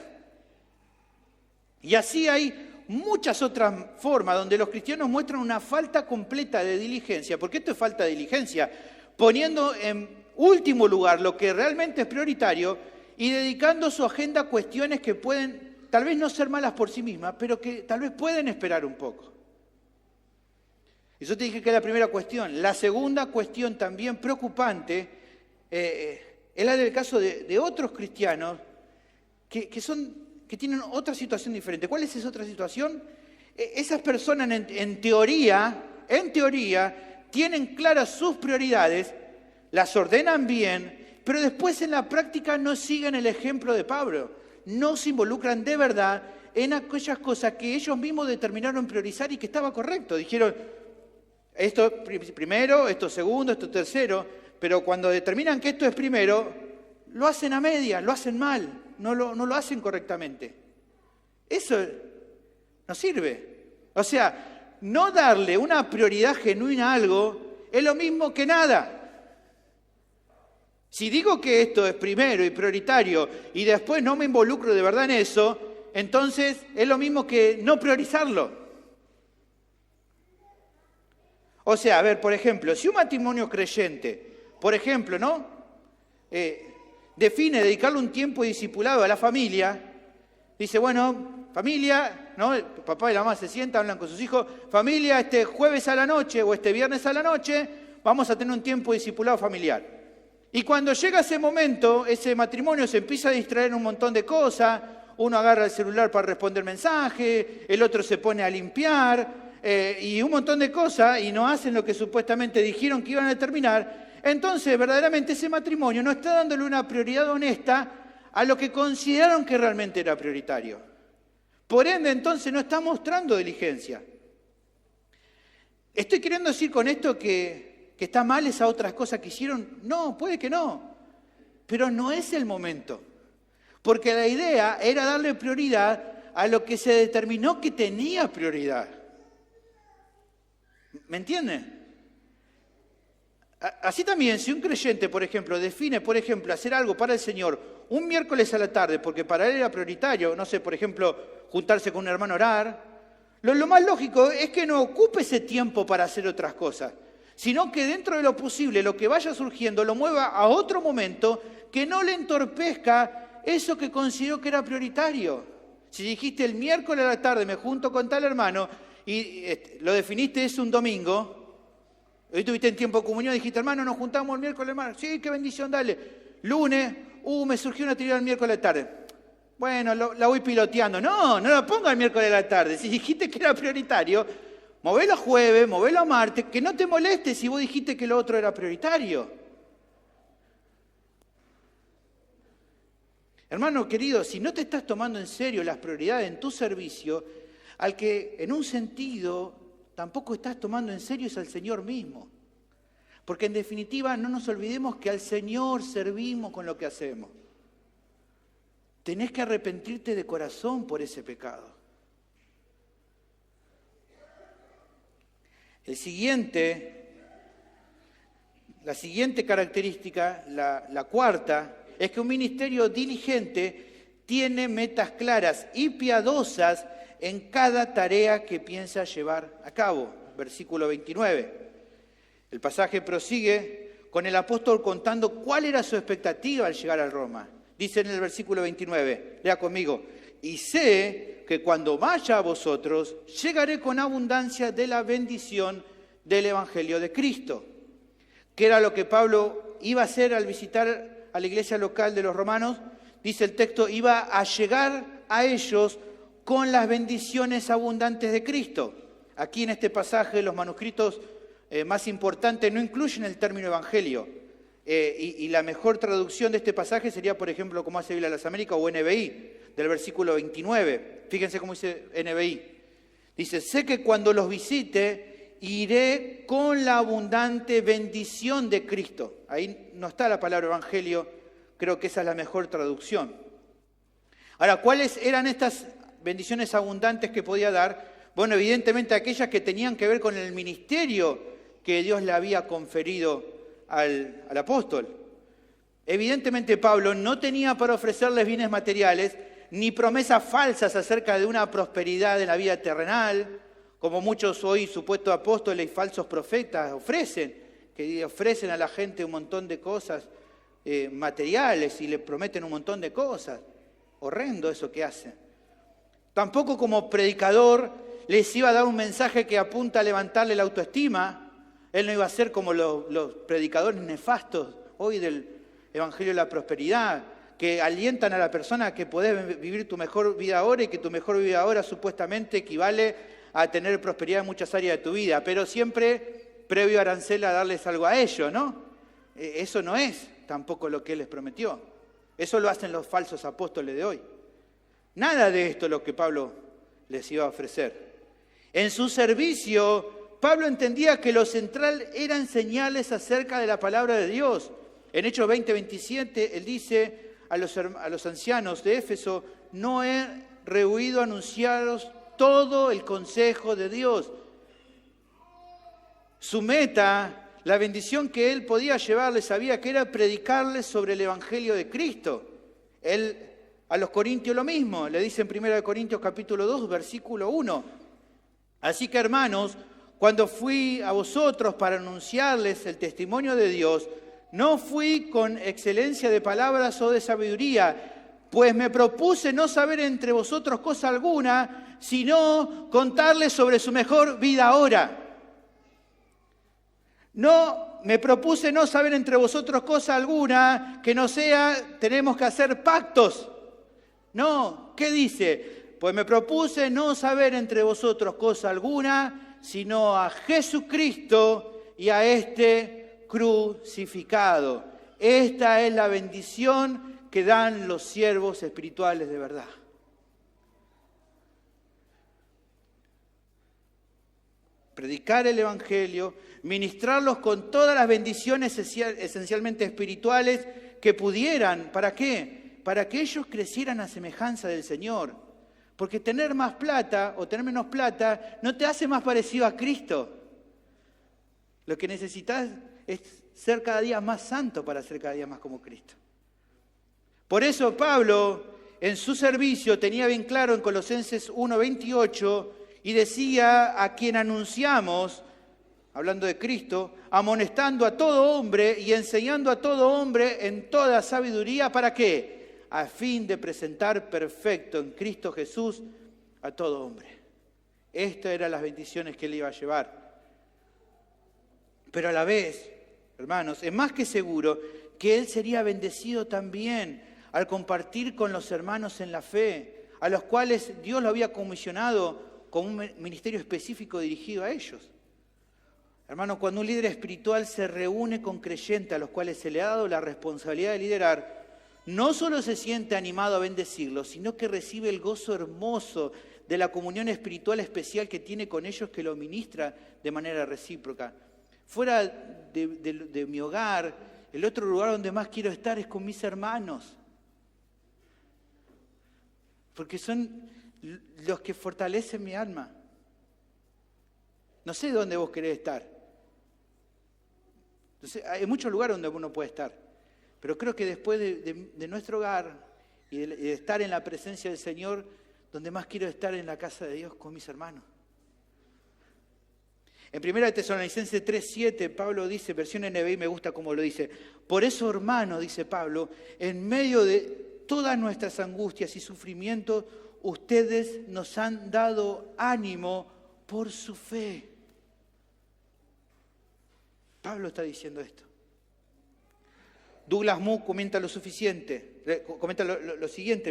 Y así hay muchas otras formas donde los cristianos muestran una falta completa de diligencia, porque esto es falta de diligencia, poniendo en último lugar lo que realmente es prioritario y dedicando su agenda a cuestiones que pueden tal vez no ser malas por sí mismas, pero que tal vez pueden esperar un poco. Eso te dije que es la primera cuestión. La segunda cuestión también preocupante es la del caso de otros cristianos que tienen otra situación diferente. ¿Cuál es esa otra situación? Esas personas en teoría, tienen claras sus prioridades, las ordenan bien, pero después en la práctica no siguen el ejemplo de Pablo. No se involucran de verdad en aquellas cosas que ellos mismos determinaron priorizar y que estaba correcto. Dijeron, esto primero, esto segundo, esto tercero, pero cuando determinan que esto es primero, lo hacen a media, lo hacen mal, no lo hacen correctamente. Eso no sirve. O sea, no darle una prioridad genuina a algo es lo mismo que nada. Si digo que esto es primero y prioritario y después no me involucro de verdad en eso, entonces es lo mismo que no priorizarlo. O sea, a ver, por ejemplo, si un matrimonio creyente, por ejemplo, ¿no? Define dedicarle un tiempo discipulado a la familia, dice, bueno, familia, ¿no? El papá y la mamá se sientan, hablan con sus hijos, familia, este jueves a la noche o este viernes a la noche, vamos a tener un tiempo discipulado familiar. Y cuando llega ese momento, ese matrimonio se empieza a distraer en un montón de cosas, uno agarra el celular para responder mensajes, el otro se pone a limpiar, y un montón de cosas, y no hacen lo que supuestamente dijeron que iban a determinar. Entonces, verdaderamente ese matrimonio no está dándole una prioridad honesta a lo que consideraron que realmente era prioritario. Por ende, entonces, no está mostrando diligencia. ¿Estoy queriendo decir con esto que está mal esas otras cosas que hicieron? No, puede que no, pero no es el momento. Porque la idea era darle prioridad a lo que se determinó que tenía prioridad. ¿Me entienden? Así también, si un creyente, por ejemplo, define, por ejemplo, hacer algo para el Señor un miércoles a la tarde, porque para él era prioritario, no sé, por ejemplo, juntarse con un hermano a orar, lo más lógico es que no ocupe ese tiempo para hacer otras cosas, sino que dentro de lo posible, lo que vaya surgiendo, lo mueva a otro momento que no le entorpezca eso que consideró que era prioritario. Si dijiste el miércoles a la tarde me junto con tal hermano y lo definiste es un domingo, hoy tuviste en tiempo de comunión, dijiste, hermano, nos juntamos el miércoles, hermano. Sí, qué bendición, dale. Lunes, me surgió una actividad el miércoles a la tarde. Bueno, la voy piloteando. No la ponga el miércoles a la tarde. Si dijiste que era prioritario, movelo a jueves, movelo a martes, que no te molestes si vos dijiste que lo otro era prioritario. Hermano querido, si no te estás tomando en serio las prioridades en tu servicio, al que en un sentido tampoco estás tomando en serio es al Señor mismo. Porque en definitiva no nos olvidemos que al Señor servimos con lo que hacemos. Tenés que arrepentirte de corazón por ese pecado. La siguiente característica, la cuarta, es que un ministerio diligente tiene metas claras y piadosas en cada tarea que piensa llevar a cabo. Versículo 29. El pasaje prosigue con el apóstol contando cuál era su expectativa al llegar a Roma. Dice en el versículo 29, lea conmigo, y sé que cuando vaya a vosotros, llegaré con abundancia de la bendición del Evangelio de Cristo. ¿Qué era lo que Pablo iba a hacer al visitar a la iglesia local de los romanos? Dice el texto, iba a llegar a ellos con las bendiciones abundantes de Cristo. Aquí en este pasaje los manuscritos más importantes no incluyen el término evangelio. Y la mejor traducción de este pasaje sería, por ejemplo, como hace Biblia de las Américas o NBI, del versículo 29. Fíjense cómo dice NBI. Dice, sé que cuando los visite, iré con la abundante bendición de Cristo. Ahí no está la palabra evangelio, creo que esa es la mejor traducción. Ahora, ¿cuáles eran estas bendiciones abundantes que podía dar? Bueno, evidentemente aquellas que tenían que ver con el ministerio que Dios le había conferido al apóstol. Evidentemente Pablo no tenía para ofrecerles bienes materiales ni promesas falsas acerca de una prosperidad en la vida terrenal, como muchos hoy supuestos apóstoles y falsos profetas ofrecen, que ofrecen a la gente un montón de cosas materiales y le prometen un montón de cosas. Horrendo eso que hacen. Tampoco como predicador les iba a dar un mensaje que apunta a levantarle la autoestima. Él no iba a ser como los predicadores nefastos hoy del Evangelio de la Prosperidad, que alientan a la persona a que podés vivir tu mejor vida ahora y que tu mejor vida ahora supuestamente equivale a tener prosperidad en muchas áreas de tu vida, pero siempre previo a arancel a darles algo a ellos, ¿no? Eso no es tampoco lo que Él les prometió. Eso lo hacen los falsos apóstoles de hoy. Nada de esto es lo que Pablo les iba a ofrecer. En su servicio, Pablo entendía que lo central eran señales acerca de la palabra de Dios. En Hechos 20:27, él dice a los ancianos de Éfeso, no he rehuido anunciaros todo el consejo de Dios. Su meta, la bendición que él podía llevarles, sabía que era predicarles sobre el Evangelio de Cristo. Él a los corintios lo mismo, le dice en 1 Corintios capítulo 2, versículo 1. Así que hermanos, cuando fui a vosotros para anunciarles el testimonio de Dios, no fui con excelencia de palabras o de sabiduría, pues me propuse no saber entre vosotros cosa alguna, sino contarles sobre su mejor vida ahora. No, me propuse no saber entre vosotros cosa alguna, que no sea, tenemos que hacer pactos. No, ¿qué dice? Pues me propuse no saber entre vosotros cosa alguna, sino a Jesucristo y a este crucificado. Esta es la bendición que dan los siervos espirituales de verdad. Predicar el Evangelio, ministrarlos con todas las bendiciones esencialmente espirituales que pudieran. ¿Para qué? Para que ellos crecieran a semejanza del Señor. Porque tener más plata o tener menos plata no te hace más parecido a Cristo. Lo que necesitas es ser cada día más santo para ser cada día más como Cristo. Por eso Pablo en su servicio tenía bien claro en Colosenses 1:28 y decía a quien anunciamos, hablando de Cristo, amonestando a todo hombre y enseñando a todo hombre en toda sabiduría, ¿para qué? A fin de presentar perfecto en Cristo Jesús a todo hombre. Estas eran las bendiciones que él iba a llevar. Pero a la vez, hermanos, es más que seguro que él sería bendecido también al compartir con los hermanos en la fe, a los cuales Dios lo había comisionado con un ministerio específico dirigido a ellos. Hermanos, cuando un líder espiritual se reúne con creyentes a los cuales se le ha dado la responsabilidad de liderar, no solo se siente animado a bendecirlos, sino que recibe el gozo hermoso de la comunión espiritual especial que tiene con ellos, que lo ministra de manera recíproca. Fuera de mi hogar, el otro lugar donde más quiero estar es con mis hermanos. Porque son los que fortalecen mi alma. No sé dónde vos querés estar. Entonces, hay muchos lugares donde uno puede estar. Pero creo que después de nuestro hogar y de estar en la presencia del Señor, donde más quiero estar en la casa de Dios con mis hermanos. En 1 Tesalonicenses 3:7, Pablo dice, versión NBI, me gusta cómo lo dice. Por eso, hermano, dice Pablo, en medio de todas nuestras angustias y sufrimientos, ustedes nos han dado ánimo por su fe. Pablo está diciendo esto. Douglas Moo comenta lo siguiente,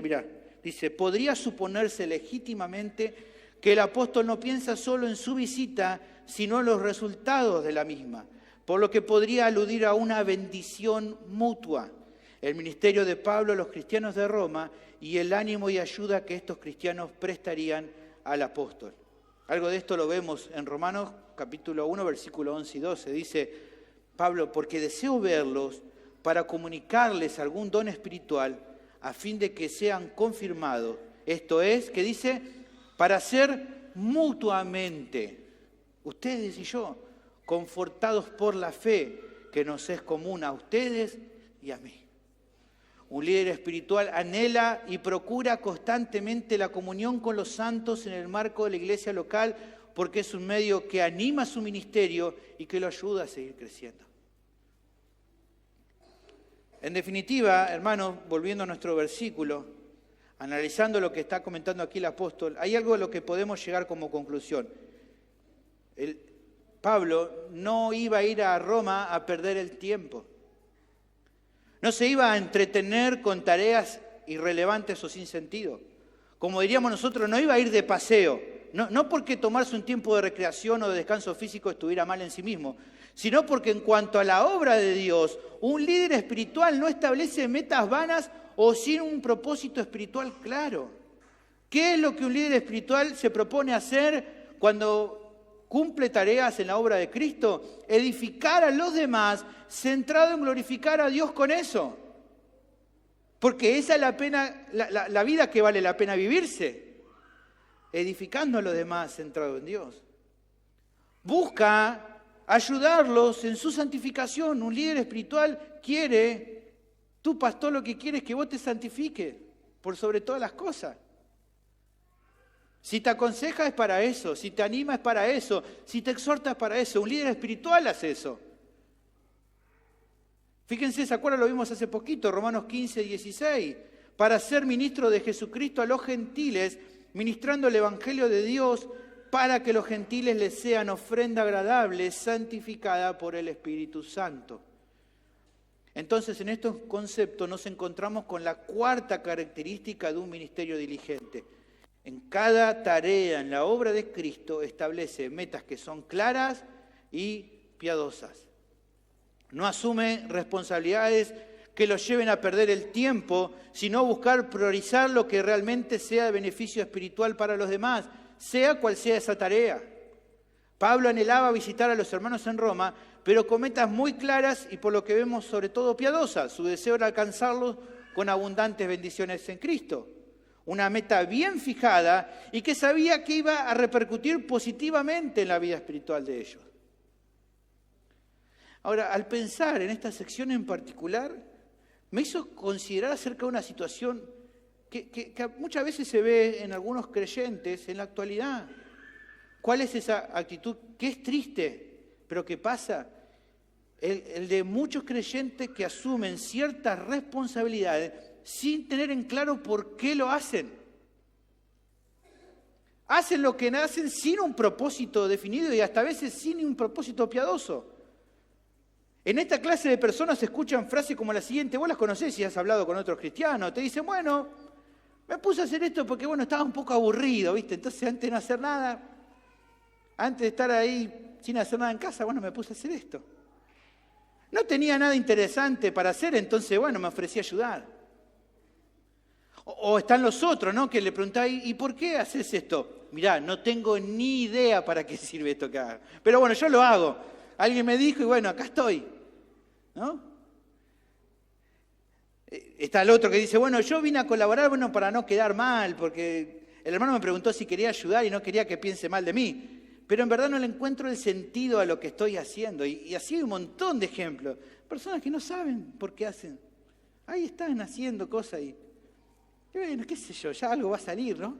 mirá. dice, podría suponerse legítimamente que el apóstol no piensa solo en su visita, sino en los resultados de la misma, por lo que podría aludir a una bendición mutua. El ministerio de Pablo a los cristianos de Roma y el ánimo y ayuda que estos cristianos prestarían al apóstol. Algo de esto lo vemos en Romanos capítulo 1, versículo 11 y 12. Dice Pablo, porque deseo verlos para comunicarles algún don espiritual a fin de que sean confirmados. Esto es, que dice, para ser mutuamente, ustedes y yo, confortados por la fe que nos es común a ustedes y a mí. Un líder espiritual anhela y procura constantemente la comunión con los santos en el marco de la iglesia local porque es un medio que anima su ministerio y que lo ayuda a seguir creciendo. En definitiva, hermanos, volviendo a nuestro versículo, analizando lo que está comentando aquí el apóstol, hay algo a lo que podemos llegar como conclusión. Pablo no iba a ir a Roma a perder el tiempo. No se iba a entretener con tareas irrelevantes o sin sentido. Como diríamos nosotros, no iba a ir de paseo. No porque tomarse un tiempo de recreación o de descanso físico estuviera mal en sí mismo, sino porque en cuanto a la obra de Dios, un líder espiritual no establece metas vanas o sin un propósito espiritual claro. ¿Qué es lo que un líder espiritual se propone hacer cuando cumple tareas en la obra de Cristo? Edificar a los demás, centrado en glorificar a Dios con eso. Porque esa es la vida que vale la pena vivirse. Edificando a los demás, centrado en Dios. Busca ayudarlos en su santificación. Un líder espiritual quiere, tu pastor lo que quiere es que vos te santifiques por sobre todas las cosas. Si te aconseja es para eso, si te anima es para eso, si te exhorta es para eso. Un líder espiritual hace eso. Fíjense, ¿se acuerdan? Lo vimos hace poquito, Romanos 15, 16. Para ser ministro de Jesucristo a los gentiles, ministrando el Evangelio de Dios, para que los gentiles les sean ofrenda agradable, santificada por el Espíritu Santo. Entonces, en estos conceptos nos encontramos con la cuarta característica de un ministerio diligente. En cada tarea en la obra de Cristo establece metas que son claras y piadosas. No asume responsabilidades que los lleven a perder el tiempo, sino buscar priorizar lo que realmente sea de beneficio espiritual para los demás, sea cual sea esa tarea. Pablo anhelaba visitar a los hermanos en Roma, pero con metas muy claras y por lo que vemos sobre todo piadosas. Su deseo era alcanzarlos con abundantes bendiciones en Cristo. Una meta bien fijada y que sabía que iba a repercutir positivamente en la vida espiritual de ellos. Ahora, al pensar en esta sección en particular, me hizo considerar acerca de una situación que muchas veces se ve en algunos creyentes en la actualidad. ¿Cuál es esa actitud? Que es triste, pero que pasa. El de muchos creyentes que asumen ciertas responsabilidades sin tener en claro por qué lo hacen. Hacen lo que hacen sin un propósito definido y hasta a veces sin un propósito piadoso. En esta clase de personas se escuchan frases como la siguiente, vos las conocés si has hablado con otros cristianos, te dicen, bueno, me puse a hacer esto porque, estaba un poco aburrido, ¿viste? Entonces, antes de no hacer nada, antes de estar ahí sin hacer nada en casa, me puse a hacer esto. No tenía nada interesante para hacer, entonces, me ofrecí a ayudar. O están los otros, ¿no? Que le preguntáis, ¿y por qué haces esto? Mirá, no tengo ni idea para qué sirve esto que hago. Pero yo lo hago. Alguien me dijo y acá estoy. ¿No? Está el otro que dice, yo vine a colaborar, para no quedar mal, porque el hermano me preguntó si quería ayudar y no quería que piense mal de mí. Pero en verdad no le encuentro el sentido a lo que estoy haciendo. Y así hay un montón de ejemplos. Personas que no saben por qué hacen. Ahí están haciendo cosas y qué sé yo, ya algo va a salir, ¿no?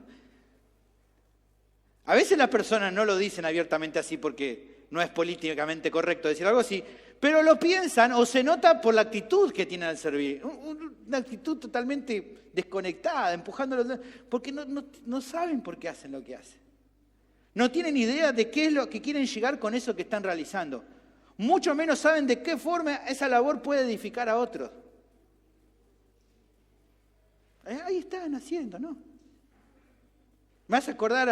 A veces las personas no lo dicen abiertamente así porque no es políticamente correcto decir algo así, pero lo piensan o se nota por la actitud que tienen al servir. Una actitud totalmente desconectada, empujándolos, porque no saben por qué hacen lo que hacen. No tienen idea de qué es lo que quieren llegar con eso que están realizando. Mucho menos saben de qué forma esa labor puede edificar a otros. Ahí están haciendo, ¿no? Me hace acordar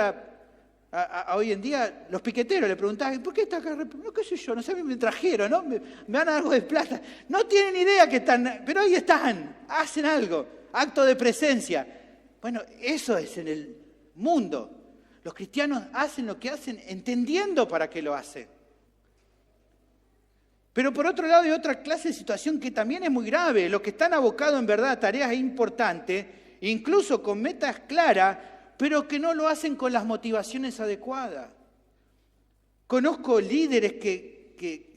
a hoy en día, los piqueteros le preguntaban, ¿por qué está acá? No, qué sé yo, no sé, me trajeron, ¿no? Me dan algo de plata. No tienen idea que están, pero ahí están, hacen algo, acto de presencia. Bueno, eso es en el mundo. Los cristianos hacen lo que hacen entendiendo para qué lo hacen. Pero por otro lado hay otra clase de situación que también es muy grave. Los que están abocados en verdad a tareas importantes, incluso con metas claras, pero que no lo hacen con las motivaciones adecuadas. Conozco líderes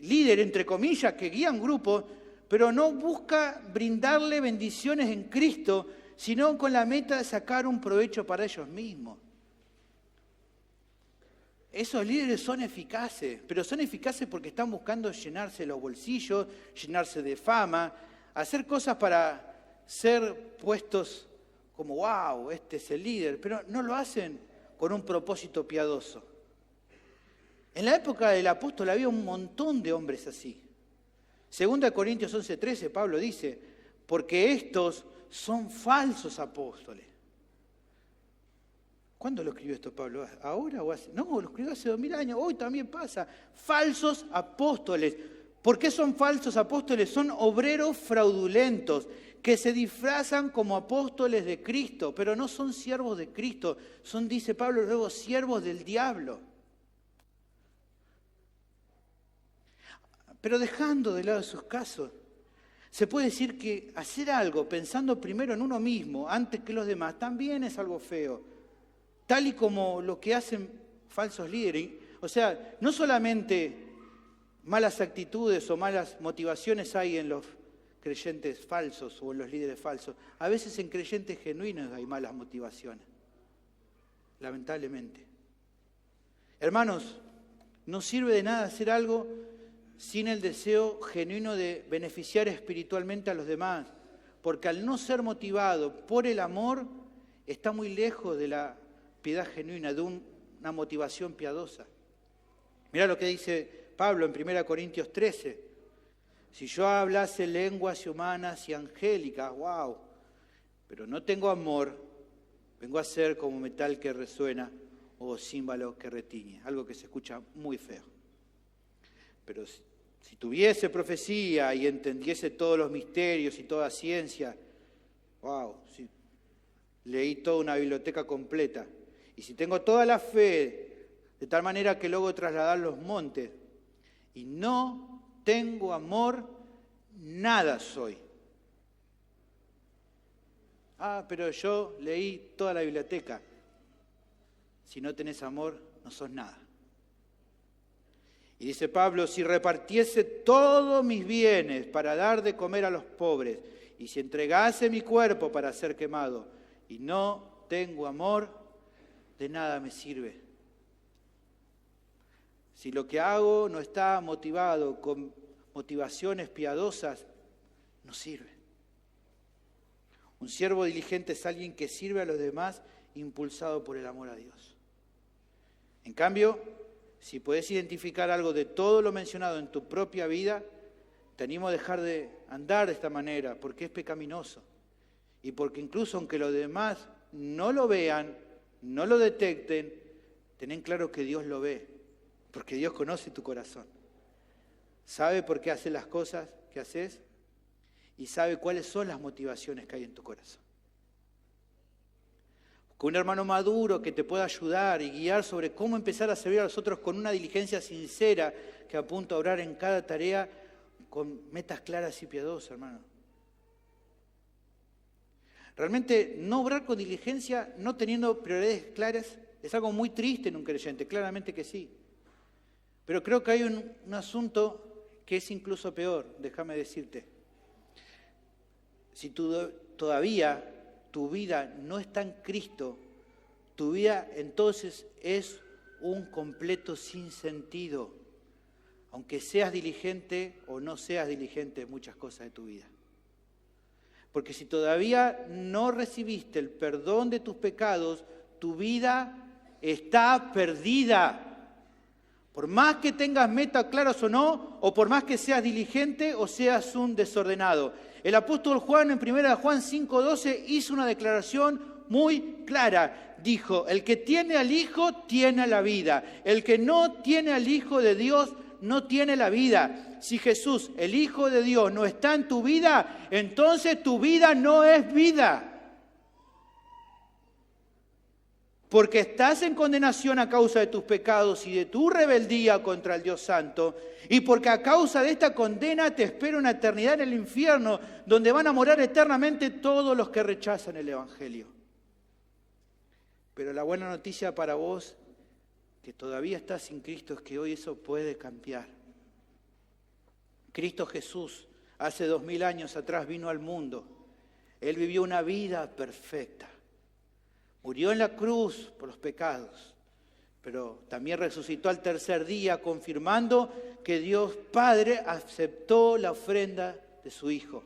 líderes entre comillas, que guían grupos, pero no busca brindarle bendiciones en Cristo, sino con la meta de sacar un provecho para ellos mismos. Esos líderes son eficaces, pero son eficaces porque están buscando llenarse los bolsillos, llenarse de fama, hacer cosas para ser puestos como, wow, este es el líder, pero no lo hacen con un propósito piadoso. En la época del apóstol había un montón de hombres así. 2 Corintios 11:13, Pablo dice, porque estos son falsos apóstoles. ¿Cuándo lo escribió esto Pablo? ¿Ahora o hace? No, lo escribió hace 2000 años. Hoy también pasa. Falsos apóstoles. ¿Por qué son falsos apóstoles? Son obreros fraudulentos que se disfrazan como apóstoles de Cristo, pero no son siervos de Cristo. Son, dice Pablo luego, siervos del diablo. Pero dejando de lado esos casos, se puede decir que hacer algo pensando primero en uno mismo antes que los demás también es algo feo. Tal y como lo que hacen falsos líderes. O sea, no solamente malas actitudes o malas motivaciones hay en los creyentes falsos o en los líderes falsos. A veces en creyentes genuinos hay malas motivaciones. Lamentablemente. Hermanos, no sirve de nada hacer algo sin el deseo genuino de beneficiar espiritualmente a los demás. Porque al no ser motivado por el amor, está muy lejos de la piedad genuina, de una motivación piadosa. Mirá lo que dice Pablo en 1 Corintios 13. Si yo hablase lenguas humanas y angélicas, wow, pero no tengo amor, vengo a ser como metal que resuena o címbalo que retiñe, algo que se escucha muy feo. Pero si tuviese profecía y entendiese todos los misterios y toda ciencia, wow, si leí toda una biblioteca completa. Y si tengo toda la fe, de tal manera que logro trasladar los montes, y no tengo amor, nada soy. Pero yo leí toda la biblioteca. Si no tenés amor, no sos nada. Y dice Pablo, si repartiese todos mis bienes para dar de comer a los pobres, y si entregase mi cuerpo para ser quemado, y no tengo amor, de nada me sirve. Si lo que hago no está motivado con motivaciones piadosas, no sirve. Un siervo diligente es alguien que sirve a los demás impulsado por el amor a Dios. En cambio, si puedes identificar algo de todo lo mencionado en tu propia vida, te animo a dejar de andar de esta manera, porque es pecaminoso. Y porque incluso aunque los demás no lo vean, no lo detecten, ten claro que Dios lo ve, porque Dios conoce tu corazón. Sabe por qué haces las cosas que haces y sabe cuáles son las motivaciones que hay en tu corazón. Con un hermano maduro que te pueda ayudar y guiar sobre cómo empezar a servir a los otros con una diligencia sincera que apunta a obrar en cada tarea con metas claras y piadosas, hermano. Realmente no obrar con diligencia, no teniendo prioridades claras, es algo muy triste en un creyente, claramente que sí. Pero creo que hay un asunto que es incluso peor, déjame decirte. Si todavía tu vida no está en Cristo, tu vida entonces es un completo sinsentido, aunque seas diligente o no seas diligente en muchas cosas de tu vida. Porque si todavía no recibiste el perdón de tus pecados, tu vida está perdida. Por más que tengas metas claras o no, o por más que seas diligente o seas un desordenado. El apóstol Juan en 1 Juan 5:12 hizo una declaración muy clara. Dijo, el que tiene al Hijo tiene la vida. El que no tiene al Hijo de Dios no tiene la vida. Si Jesús, el Hijo de Dios, no está en tu vida, entonces tu vida no es vida. Porque estás en condenación a causa de tus pecados y de tu rebeldía contra el Dios Santo, y porque a causa de esta condena te espera una eternidad en el infierno, donde van a morar eternamente todos los que rechazan el Evangelio. Pero la buena noticia para vos, que todavía estás sin Cristo, es que hoy eso puede cambiar. Cristo Jesús, hace 2000 años atrás, vino al mundo. Él vivió una vida perfecta. Murió en la cruz por los pecados, pero también resucitó al tercer día, confirmando que Dios Padre aceptó la ofrenda de su Hijo.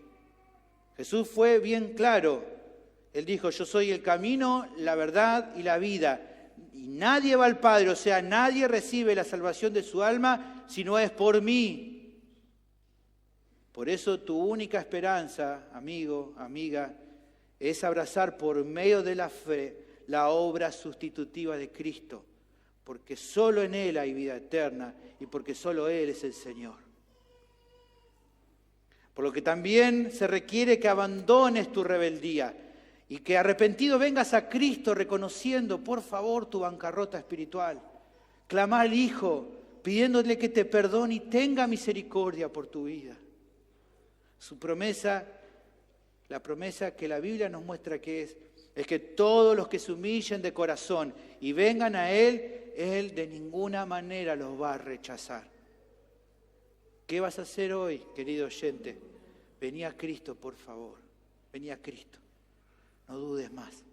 Jesús fue bien claro. Él dijo, yo soy el camino, la verdad y la vida. Y nadie va al Padre, o sea, nadie recibe la salvación de su alma si no es por mí. Por eso tu única esperanza, amigo, amiga, es abrazar por medio de la fe la obra sustitutiva de Cristo, porque solo en Él hay vida eterna y porque solo Él es el Señor. Por lo que también se requiere que abandones tu rebeldía y que arrepentido vengas a Cristo reconociendo, por favor, tu bancarrota espiritual. Clama al Hijo, pidiéndole que te perdone y tenga misericordia por tu vida. Su promesa, la promesa que la Biblia nos muestra que es que todos los que se humillen de corazón y vengan a Él de ninguna manera los va a rechazar. ¿Qué vas a hacer hoy, querido oyente? Vení a Cristo, por favor. Vení a Cristo. No dudes más.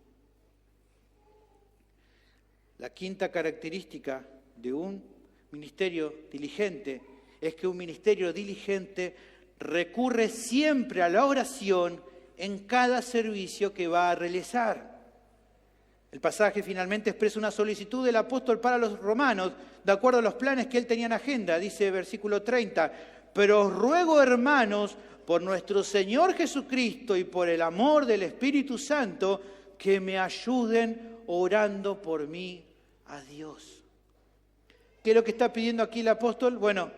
La quinta característica de un ministerio diligente es que un ministerio diligente recurre siempre a la oración en cada servicio que va a realizar. El pasaje finalmente expresa una solicitud del apóstol para los romanos, de acuerdo a los planes que él tenía en agenda. Dice versículo 30, pero os ruego, hermanos, por nuestro Señor Jesucristo y por el amor del Espíritu Santo, que me ayuden orando por mí a Dios. ¿Qué es lo que está pidiendo aquí el apóstol? Bueno,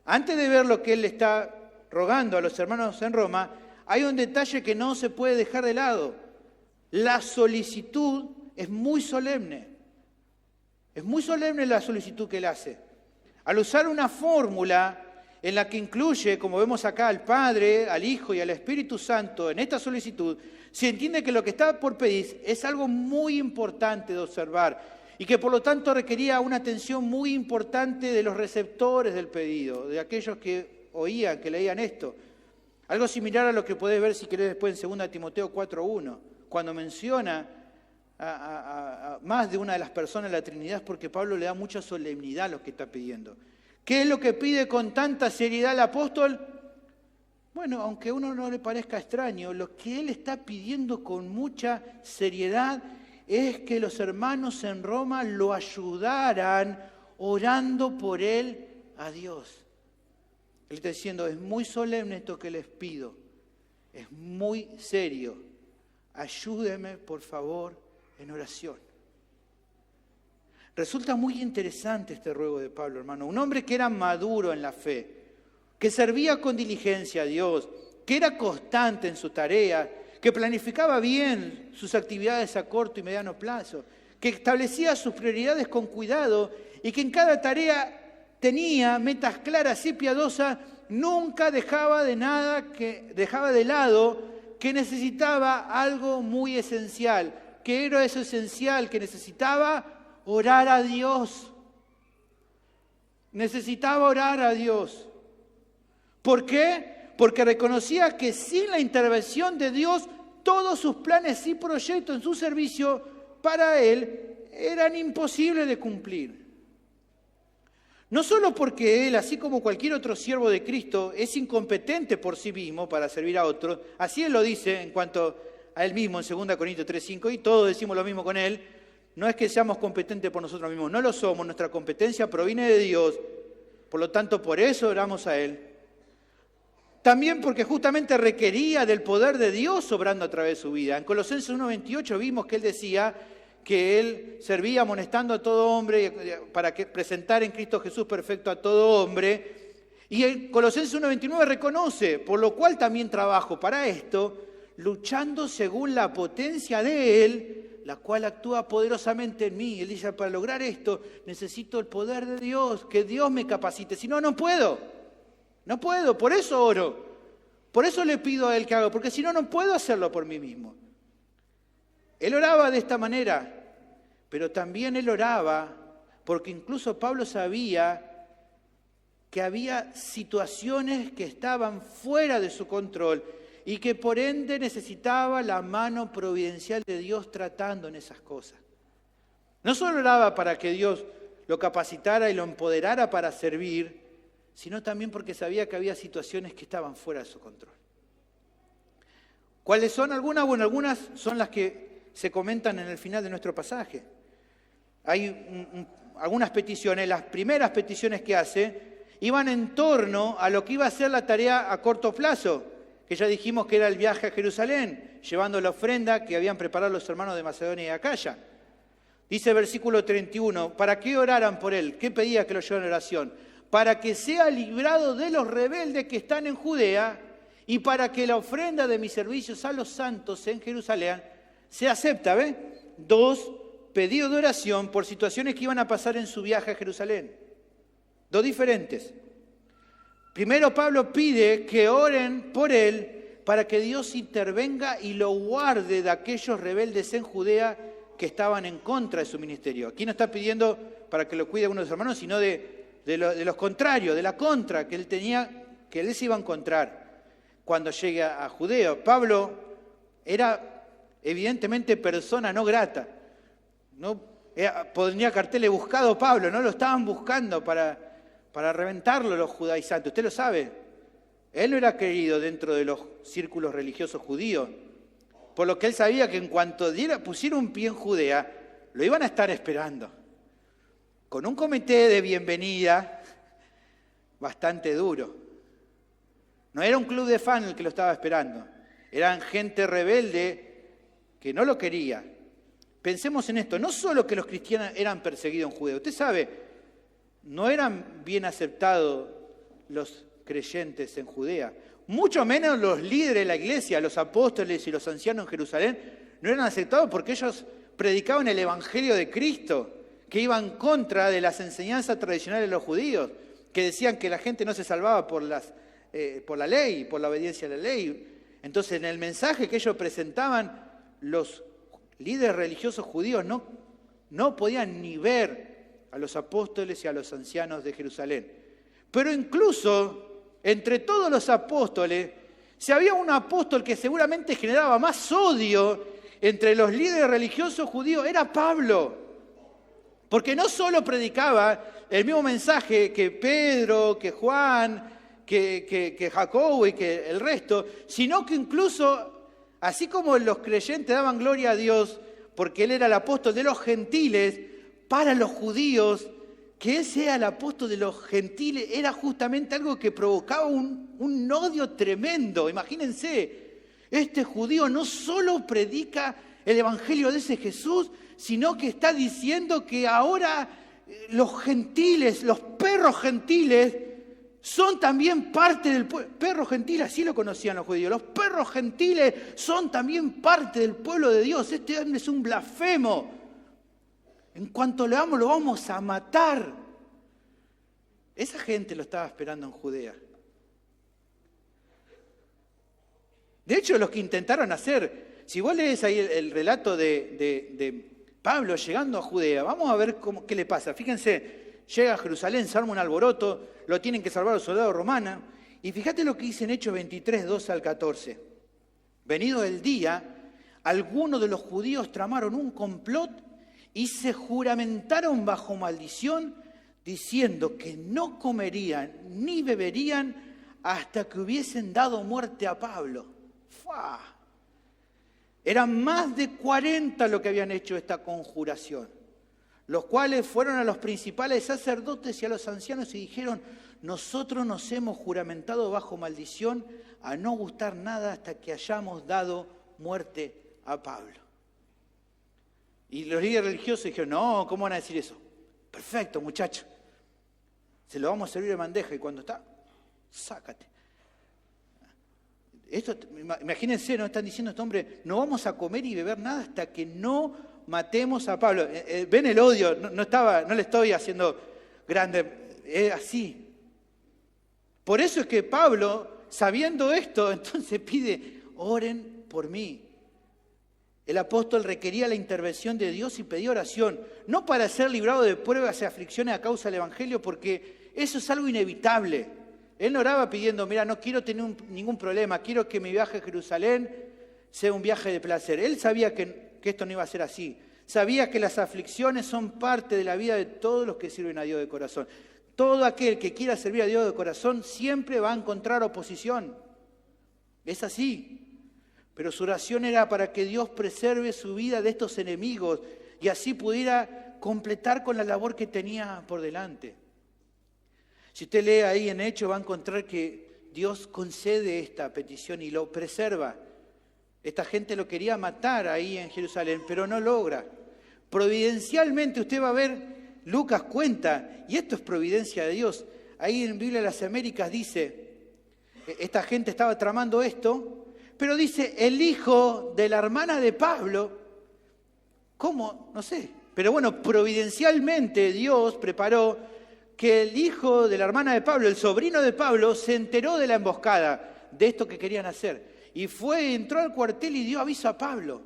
antes de ver lo que él le está rogando a los hermanos en Roma, hay un detalle que no se puede dejar de lado. La solicitud es muy solemne. Es muy solemne la solicitud que él hace. Al usar una fórmula en la que incluye, como vemos acá, al Padre, al Hijo y al Espíritu Santo en esta solicitud, se entiende que lo que está por pedir es algo muy importante de observar y que por lo tanto requería una atención muy importante de los receptores del pedido, de aquellos que oían, que leían esto. Algo similar a lo que podés ver si querés después en 2 Timoteo 4:1, cuando menciona a más de una de las personas de la Trinidad, es porque Pablo le da mucha solemnidad a lo que está pidiendo. ¿Qué es lo que pide con tanta seriedad el apóstol? Bueno, aunque a uno no le parezca extraño, lo que él está pidiendo con mucha seriedad es que los hermanos en Roma lo ayudaran orando por él a Dios. Él está diciendo, es muy solemne esto que les pido, es muy serio. Ayúdeme, por favor, en oración. Resulta muy interesante este ruego de Pablo, hermano. Un hombre que era maduro en la fe, que servía con diligencia a Dios, que era constante en su tarea, que planificaba bien sus actividades a corto y mediano plazo, que establecía sus prioridades con cuidado y que en cada tarea tenía metas claras y piadosas, nunca dejaba de lado que necesitaba algo muy esencial. ¿Qué era eso esencial que necesitaba? Orar a Dios. Necesitaba orar a Dios. ¿Por qué? Porque reconocía que sin la intervención de Dios, todos sus planes y proyectos en su servicio para él eran imposibles de cumplir. No solo porque él, así como cualquier otro siervo de Cristo, es incompetente por sí mismo para servir a otros, así él lo dice en cuanto a él mismo en 2 Corintios 3:5, y todos decimos lo mismo con él, no es que seamos competentes por nosotros mismos, no lo somos, nuestra competencia proviene de Dios, por lo tanto por eso oramos a Él. También porque justamente requería del poder de Dios obrando a través de su vida. En Colosenses 1:28 vimos que Él decía que Él servía amonestando a todo hombre para que presentar en Cristo Jesús perfecto a todo hombre. Y en Colosenses 1:29 reconoce, por lo cual también trabajo para esto, luchando según la potencia de Él, la cual actúa poderosamente en mí. Él dice, para lograr esto necesito el poder de Dios, que Dios me capacite, si no, no puedo, por eso oro, por eso le pido a Él que haga, porque si no, no puedo hacerlo por mí mismo. Él oraba de esta manera, pero también Él oraba porque incluso Pablo sabía que había situaciones que estaban fuera de su control y que por ende necesitaba la mano providencial de Dios tratando en esas cosas. No solo oraba para que Dios lo capacitara y lo empoderara para servir, sino también porque sabía que había situaciones que estaban fuera de su control. ¿Cuáles son algunas? Bueno, algunas son las que se comentan en el final de nuestro pasaje. Hay algunas peticiones, las primeras peticiones que hace, iban en torno a lo que iba a ser la tarea a corto plazo, que ya dijimos que era el viaje a Jerusalén, llevando la ofrenda que habían preparado los hermanos de Macedonia y Acaya. Dice versículo 31, ¿para qué oraran por él? ¿Qué pedía que lo llevaran en oración? Para que sea librado de los rebeldes que están en Judea y para que la ofrenda de mis servicios a los santos en Jerusalén sea acepta, ¿ve? 2 pedidos de oración por situaciones que iban a pasar en su viaje a Jerusalén. 2 diferentes. Primero Pablo pide que oren por él para que Dios intervenga y lo guarde de aquellos rebeldes en Judea que estaban en contra de su ministerio. Aquí no está pidiendo para que lo cuide uno de sus hermanos, sino de los contrarios, de la contra que él tenía, que él se iba a encontrar cuando llegue a Judea. Pablo era evidentemente persona no grata. No ponía carteles buscado Pablo, no lo estaban buscando para reventarlo los judaizantes. Usted lo sabe, él no era querido dentro de los círculos religiosos judíos, por lo que él sabía que en cuanto pusiera un pie en Judea, lo iban a estar esperando, con un comité de bienvenida bastante duro. No era un club de fans el que lo estaba esperando, eran gente rebelde que no lo quería. Pensemos en esto, no solo que los cristianos eran perseguidos en Judea, usted sabe, no eran bien aceptados los creyentes en Judea, mucho menos los líderes de la iglesia, los apóstoles y los ancianos en Jerusalén, no eran aceptados porque ellos predicaban el evangelio de Cristo, que iban en contra de las enseñanzas tradicionales de los judíos, que decían que la gente no se salvaba por la ley, por la obediencia a la ley. Entonces, en el mensaje que ellos presentaban, los líderes religiosos judíos no podían ni ver a los apóstoles y a los ancianos de Jerusalén. Pero incluso entre todos los apóstoles, si había un apóstol que seguramente generaba más odio entre los líderes religiosos judíos, era Pablo. Porque no solo predicaba el mismo mensaje que Pedro, que Juan, que Jacobo y que el resto, sino que incluso, así como los creyentes daban gloria a Dios, porque él era el apóstol de los gentiles, para los judíos, que él sea el apóstol de los gentiles era justamente algo que provocaba un odio tremendo. Imagínense, este judío no solo predica el evangelio de ese Jesús, sino que está diciendo que ahora los gentiles, los perros gentiles, son también parte del pueblo. Perros gentiles, así lo conocían los judíos. Los perros gentiles son también parte del pueblo de Dios. Este hombre es un blasfemo. En cuanto le vamos, lo vamos a matar. Esa gente lo estaba esperando en Judea. De hecho, los que intentaron hacer, si vos lees ahí el relato de Pablo llegando a Judea, vamos a ver qué le pasa. Fíjense, llega a Jerusalén, se arma un alboroto, lo tienen que salvar los soldados romanos. Y fíjate lo que dice en Hechos 23, 12 al 14. Venido el día, algunos de los judíos tramaron un complot y se juramentaron bajo maldición, diciendo que no comerían ni beberían hasta que hubiesen dado muerte a Pablo. ¡Fua! Eran más de 40 los que habían hecho esta conjuración, los cuales fueron a los principales sacerdotes y a los ancianos y dijeron: nosotros nos hemos juramentado bajo maldición a no gustar nada hasta que hayamos dado muerte a Pablo. Y los líderes religiosos dijeron: no, ¿cómo van a decir eso? Perfecto, muchacho. Se lo vamos a servir de bandeja y cuando está, sácate. Esto, imagínense, no están diciendo este hombre: no vamos a comer y beber nada hasta que no matemos a Pablo. ¿Ven el odio? No le estoy haciendo grande, es así. Por eso es que Pablo, sabiendo esto, entonces pide: oren por mí. El apóstol requería la intervención de Dios y pedía oración, no para ser librado de pruebas y aflicciones a causa del Evangelio, porque eso es algo inevitable. Él no oraba pidiendo: mira, no quiero tener ningún problema, quiero que mi viaje a Jerusalén sea un viaje de placer. Él sabía que esto no iba a ser así. Sabía que las aflicciones son parte de la vida de todos los que sirven a Dios de corazón. Todo aquel que quiera servir a Dios de corazón siempre va a encontrar oposición. Es así. Pero su oración era para que Dios preserve su vida de estos enemigos y así pudiera completar con la labor que tenía por delante. Si usted lee ahí en Hechos, va a encontrar que Dios concede esta petición y lo preserva. Esta gente lo quería matar ahí en Jerusalén, pero no logra. Providencialmente usted va a ver, Lucas cuenta, y esto es providencia de Dios. Ahí en Biblia de las Américas dice, esta gente estaba tramando esto, pero dice: el hijo de la hermana de Pablo. ¿Cómo? No sé. Pero bueno, providencialmente Dios preparó que el hijo de la hermana de Pablo, el sobrino de Pablo, se enteró de la emboscada, de esto que querían hacer. Y entró al cuartel y dio aviso a Pablo.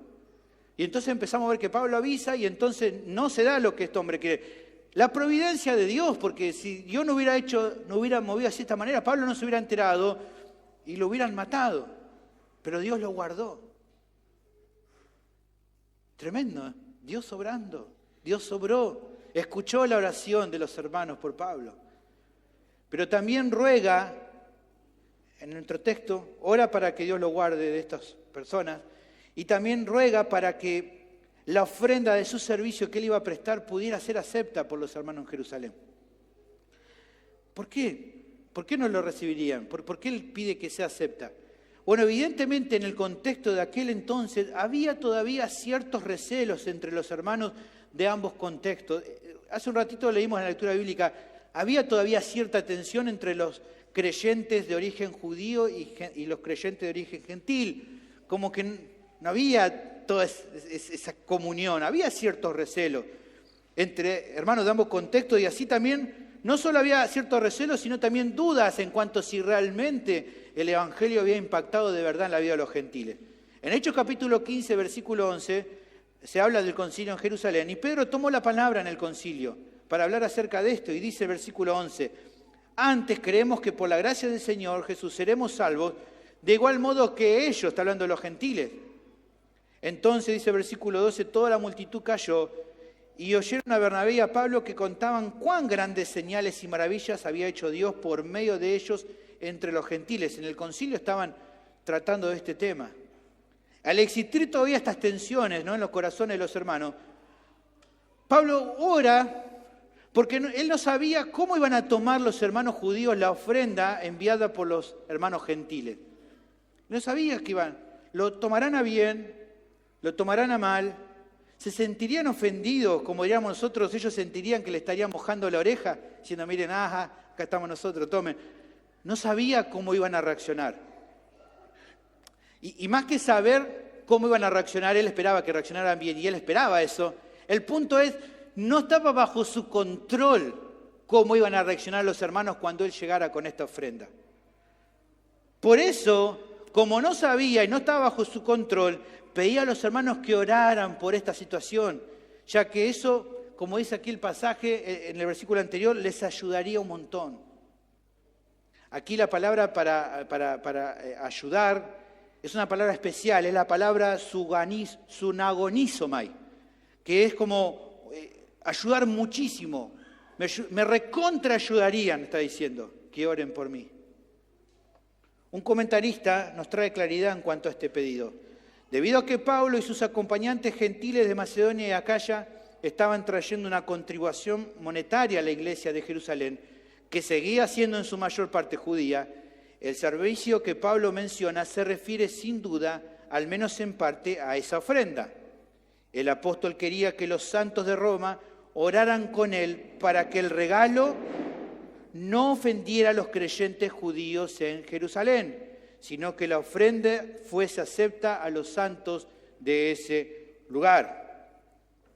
Y entonces empezamos a ver que Pablo avisa y entonces no se da lo que este hombre quiere. La providencia de Dios, porque si Dios no hubiera movido así de esta manera, Pablo no se hubiera enterado y lo hubieran matado. Pero Dios lo guardó. Tremendo, ¿eh? Dios obrando, Dios sobró. Escuchó la oración de los hermanos por Pablo. Pero también ruega, en nuestro texto, ora para que Dios lo guarde de estas personas. Y también ruega para que la ofrenda de su servicio que él iba a prestar pudiera ser acepta por los hermanos en Jerusalén. ¿Por qué? ¿Por qué no lo recibirían? ¿Por qué él pide que sea acepta? Bueno, evidentemente en el contexto de aquel entonces había todavía ciertos recelos entre los hermanos de ambos contextos. Hace un ratito leímos en la lectura bíblica, había todavía cierta tensión entre los creyentes de origen judío y los creyentes de origen gentil. Como que no había toda esa comunión, había ciertos recelos entre hermanos de ambos contextos y así también no solo había ciertos recelos, sino también dudas en cuanto a si realmente el Evangelio había impactado de verdad en la vida de los gentiles. En Hechos capítulo 15, versículo 11, se habla del concilio en Jerusalén y Pedro tomó la palabra en el concilio para hablar acerca de esto y dice versículo 11, antes creemos que por la gracia del Señor Jesús seremos salvos, de igual modo que ellos, está hablando de los gentiles. Entonces dice versículo 12, toda la multitud cayó y oyeron a Bernabé y a Pablo que contaban cuán grandes señales y maravillas había hecho Dios por medio de ellos entre los gentiles. En el concilio estaban tratando de este tema. Al existir todavía estas tensiones, ¿no?, en los corazones de los hermanos, Pablo ora porque él no sabía cómo iban a tomar los hermanos judíos la ofrenda enviada por los hermanos gentiles. No sabía que lo tomarán a bien, lo tomarán a mal, se sentirían ofendidos, como diríamos nosotros, ellos sentirían que le estarían mojando la oreja, diciendo, miren, acá estamos nosotros, tomen. No sabía cómo iban a reaccionar. Y más que saber cómo iban a reaccionar, él esperaba que reaccionaran bien, y él esperaba eso. El punto es, no estaba bajo su control cómo iban a reaccionar los hermanos cuando él llegara con esta ofrenda. Por eso, como no sabía y no estaba bajo su control, pedía a los hermanos que oraran por esta situación, ya que eso, como dice aquí el pasaje en el versículo anterior, les ayudaría un montón. Aquí la palabra para ayudar es una palabra especial, es la palabra sunagonizomai, que es como ayudar muchísimo. Me recontra ayudarían, está diciendo, que oren por mí. Un comentarista nos trae claridad en cuanto a este pedido. Debido a que Pablo y sus acompañantes gentiles de Macedonia y Acaya estaban trayendo una contribución monetaria a la iglesia de Jerusalén, que seguía siendo en su mayor parte judía, el servicio que Pablo menciona se refiere sin duda, al menos en parte, a esa ofrenda. El apóstol quería que los santos de Roma oraran con él para que el regalo no ofendiera a los creyentes judíos en Jerusalén, sino que la ofrenda fuese acepta a los santos de ese lugar.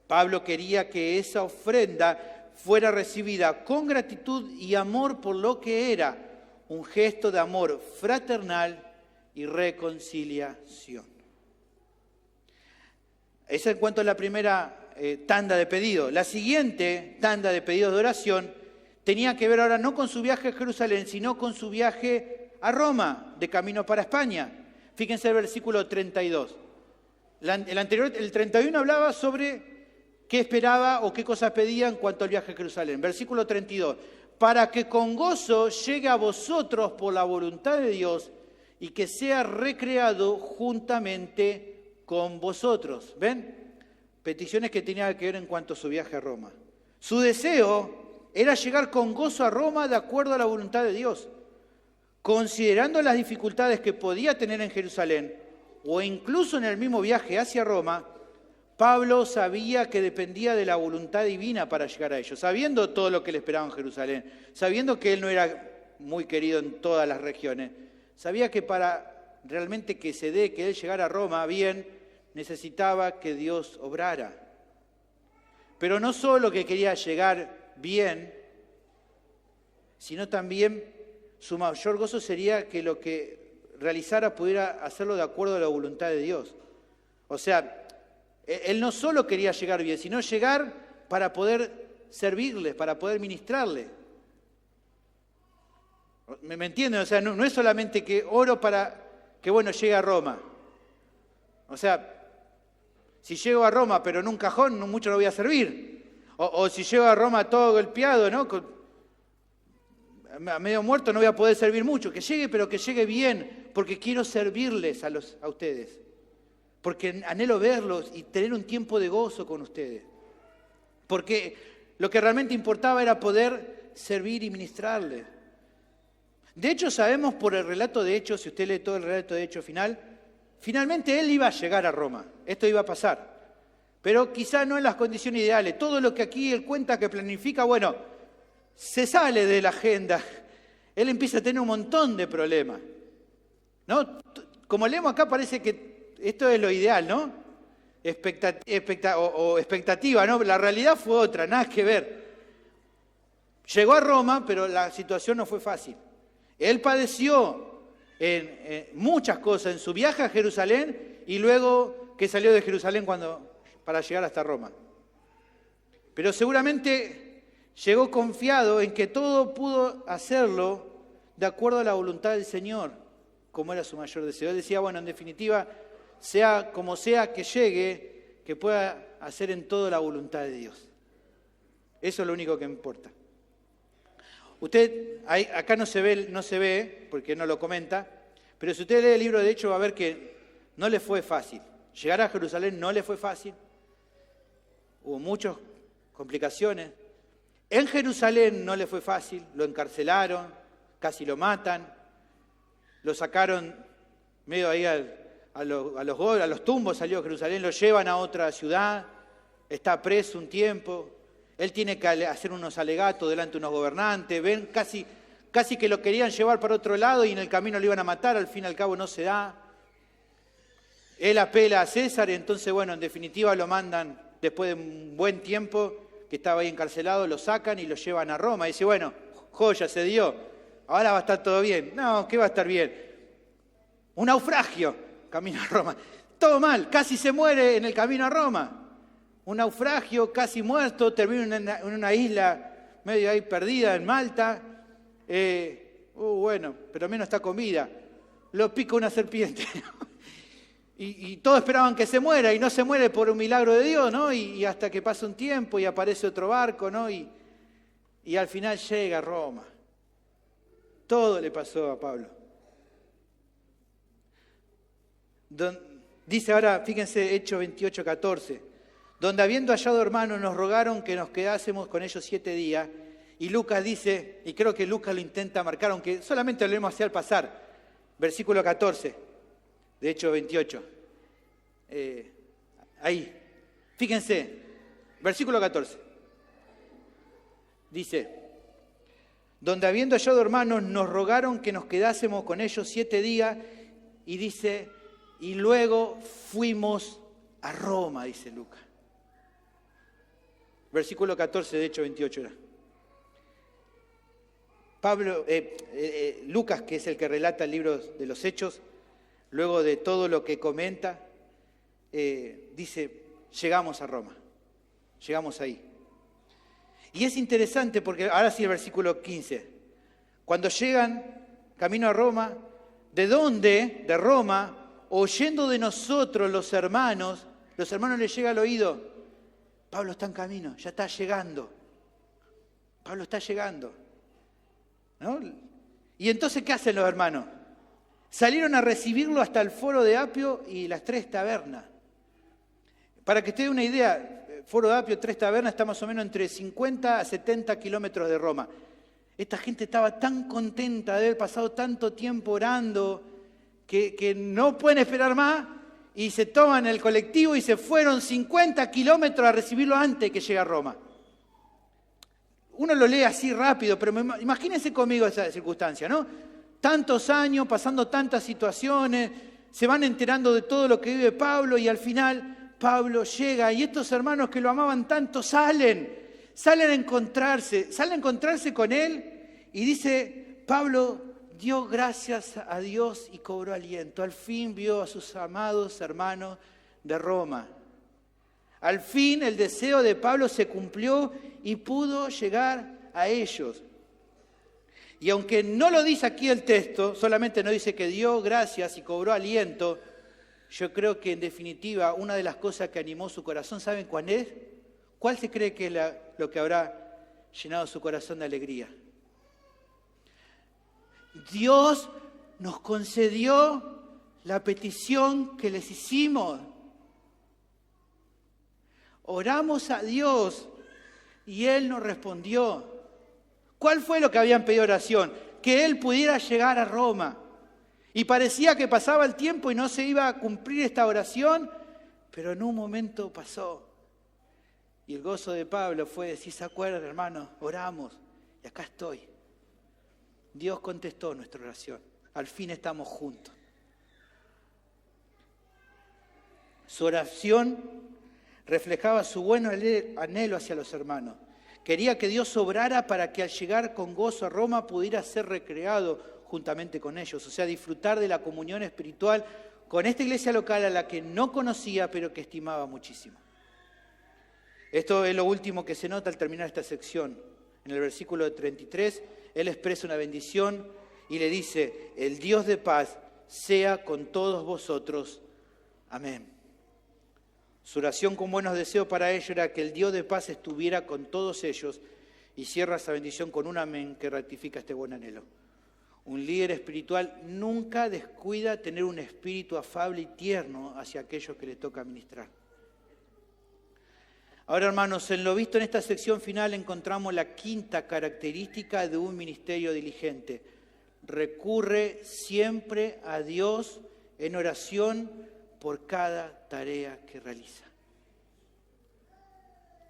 Pablo quería que esa ofrenda fuera recibida con gratitud y amor por lo que era un gesto de amor fraternal y reconciliación. Esa en cuanto a la primera tanda de pedidos. La siguiente tanda de pedidos de oración tenía que ver ahora no con su viaje a Jerusalén, sino con su viaje a Roma, de camino para España. Fíjense el versículo 32. El anterior, el 31, hablaba sobre qué esperaba o qué cosas pedía en cuanto al viaje a Jerusalén. Versículo 32. Para que con gozo llegue a vosotros por la voluntad de Dios y que sea recreado juntamente con vosotros. ¿Ven? Peticiones que tenían que ver en cuanto a su viaje a Roma. Su deseo era llegar con gozo a Roma de acuerdo a la voluntad de Dios, considerando las dificultades que podía tener en Jerusalén o incluso en el mismo viaje hacia Roma. Pablo sabía que dependía de la voluntad divina para llegar a ellos, sabiendo todo lo que le esperaba en Jerusalén, sabiendo que él no era muy querido en todas las regiones, sabía que para realmente que se dé, que él llegara a Roma bien, necesitaba que Dios obrara. Pero no solo que quería llegar bien, sino también su mayor gozo sería que lo que realizara pudiera hacerlo de acuerdo a la voluntad de Dios. O sea, él no solo quería llegar bien, sino llegar para poder servirles, para poder ministrarles. ¿Me entienden? O sea, no es solamente que oro para que, bueno, llegue a Roma. O sea, si llego a Roma pero en un cajón, no mucho lo voy a servir. O si llego a Roma todo golpeado, ¿no? A medio muerto no voy a poder servir mucho. Que llegue, pero que llegue bien, porque quiero servirles a ustedes. Porque anhelo verlos y tener un tiempo de gozo con ustedes. Porque lo que realmente importaba era poder servir y ministrarles. De hecho, sabemos por el relato de Hechos, si usted lee todo el relato de Hechos finalmente él iba a llegar a Roma. Esto iba a pasar. Pero quizá no en las condiciones ideales. Todo lo que aquí él cuenta que planifica, bueno, se sale de la agenda. Él empieza a tener un montón de problemas. ¿No? Como leemos acá, parece que esto es lo ideal, ¿no? Expectativa, ¿no? La realidad fue otra, nada que ver. Llegó a Roma, pero la situación no fue fácil. Él padeció en muchas cosas en su viaje a Jerusalén y luego que salió de Jerusalén para llegar hasta Roma. Pero seguramente llegó confiado en que todo pudo hacerlo de acuerdo a la voluntad del Señor, como era su mayor deseo. Él decía, bueno, en definitiva, sea como sea que llegue, que pueda hacer en todo la voluntad de Dios. Eso es lo único que importa. Usted, acá no se ve, porque no lo comenta, pero si usted lee el libro de Hechos va a ver que no le fue fácil. Llegar a Jerusalén no le fue fácil. Hubo muchas complicaciones. En Jerusalén no le fue fácil, lo encarcelaron, casi lo matan, lo sacaron medio ahí a los tumbos, salió a Jerusalén, lo llevan a otra ciudad, está preso un tiempo, él tiene que hacer unos alegatos delante de unos gobernantes, ven casi que lo querían llevar para otro lado y en el camino lo iban a matar, al fin y al cabo no se da. Él apela a César y entonces, bueno, en definitiva lo mandan después de un buen tiempo que estaba ahí encarcelado, lo sacan y lo llevan a Roma. Y dice, bueno, joya, se dio, ahora va a estar todo bien. No, ¿qué va a estar bien? Un naufragio, camino a Roma. Todo mal, casi se muere en el camino a Roma. Un naufragio, casi muerto, termina en una isla medio ahí perdida en Malta. Bueno, pero menos está con vida. Lo pica una serpiente. Y todos esperaban que se muera y no se muere por un milagro de Dios, ¿no? Y hasta que pasa un tiempo y aparece otro barco, ¿no? Y al final llega a Roma. Todo le pasó a Pablo. Dice ahora, fíjense, Hechos 28, 14, donde habiendo hallado hermanos nos rogaron que nos quedásemos con ellos 7 días. Y Lucas dice, y creo que Lucas lo intenta marcar, aunque solamente lo leemos así al pasar, versículo 14 de Hechos 28. Ahí, fíjense, versículo 14. Dice, donde habiendo hallado hermanos nos rogaron que nos quedásemos con ellos 7 días. Y dice, y luego fuimos a Roma, dice Lucas. Versículo 14 de Hechos 28 era. Lucas, que es el que relata el libro de los Hechos, luego de todo lo que comenta, dice, llegamos a Roma, llegamos ahí. Y es interesante porque, ahora sí el versículo 15, cuando llegan camino a Roma, ¿de dónde? De Roma, oyendo de nosotros los hermanos les llega al oído, Pablo está en camino, ya está llegando, Pablo está llegando. ¿No? Y entonces, ¿qué hacen los hermanos? Salieron a recibirlo hasta el foro de Apio y las 3 tabernas. Para que usted dé una idea, foro de Apio, 3 tabernas, está más o menos entre 50 a 70 kilómetros de Roma. Esta gente estaba tan contenta de haber pasado tanto tiempo orando que no pueden esperar más y se toman el colectivo y se fueron 50 kilómetros a recibirlo antes de que llegue a Roma. Uno lo lee así rápido, pero imagínense conmigo esa circunstancia, ¿no? Tantos años, pasando tantas situaciones, se van enterando de todo lo que vive Pablo y al final Pablo llega y estos hermanos que lo amaban tanto salen a encontrarse con él y dice, Pablo dio gracias a Dios y cobró aliento. Al fin vio a sus amados hermanos de Roma. Al fin el deseo de Pablo se cumplió y pudo llegar a ellos. Y aunque no lo dice aquí el texto, solamente nos dice que dio gracias y cobró aliento, yo creo que en definitiva una de las cosas que animó su corazón, ¿saben cuál es? ¿Cuál se cree que es lo que habrá llenado su corazón de alegría? Dios nos concedió la petición que les hicimos. Oramos a Dios y Él nos respondió. ¿Cuál fue lo que habían pedido oración? Que Él pudiera llegar a Roma. Y parecía que pasaba el tiempo y no se iba a cumplir esta oración, pero en un momento pasó. Y el gozo de Pablo fue, si se acuerdan, hermanos, oramos y acá estoy. Dios contestó nuestra oración. Al fin estamos juntos. Su oración reflejaba su buen anhelo hacia los hermanos. Quería que Dios obrara para que al llegar con gozo a Roma pudiera ser recreado juntamente con ellos, o sea, disfrutar de la comunión espiritual con esta iglesia local a la que no conocía, pero que estimaba muchísimo. Esto es lo último que se nota al terminar esta sección. En el versículo 33, Él expresa una bendición y le dice, el Dios de paz sea con todos vosotros. Amén. Su oración con buenos deseos para ellos era que el Dios de paz estuviera con todos ellos y cierra esa bendición con un amén que ratifica este buen anhelo. Un líder espiritual nunca descuida tener un espíritu afable y tierno hacia aquellos que le toca ministrar. Ahora, hermanos, en lo visto en esta sección final encontramos la quinta característica de un ministerio diligente. Recurre siempre a Dios en oración por cada tarea que realiza.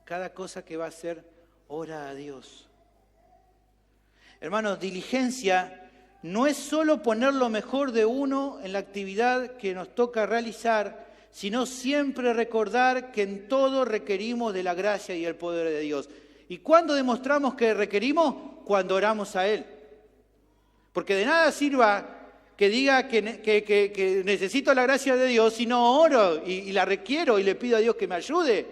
Cada cosa que va a hacer, ora a Dios. Hermanos, diligencia no es solo poner lo mejor de uno en la actividad que nos toca realizar, sino siempre recordar que en todo requerimos de la gracia y el poder de Dios. ¿Y cuándo demostramos que requerimos? Cuando oramos a Él. Porque de nada sirva que diga que necesito la gracia de Dios si no oro y la requiero y le pido a Dios que me ayude.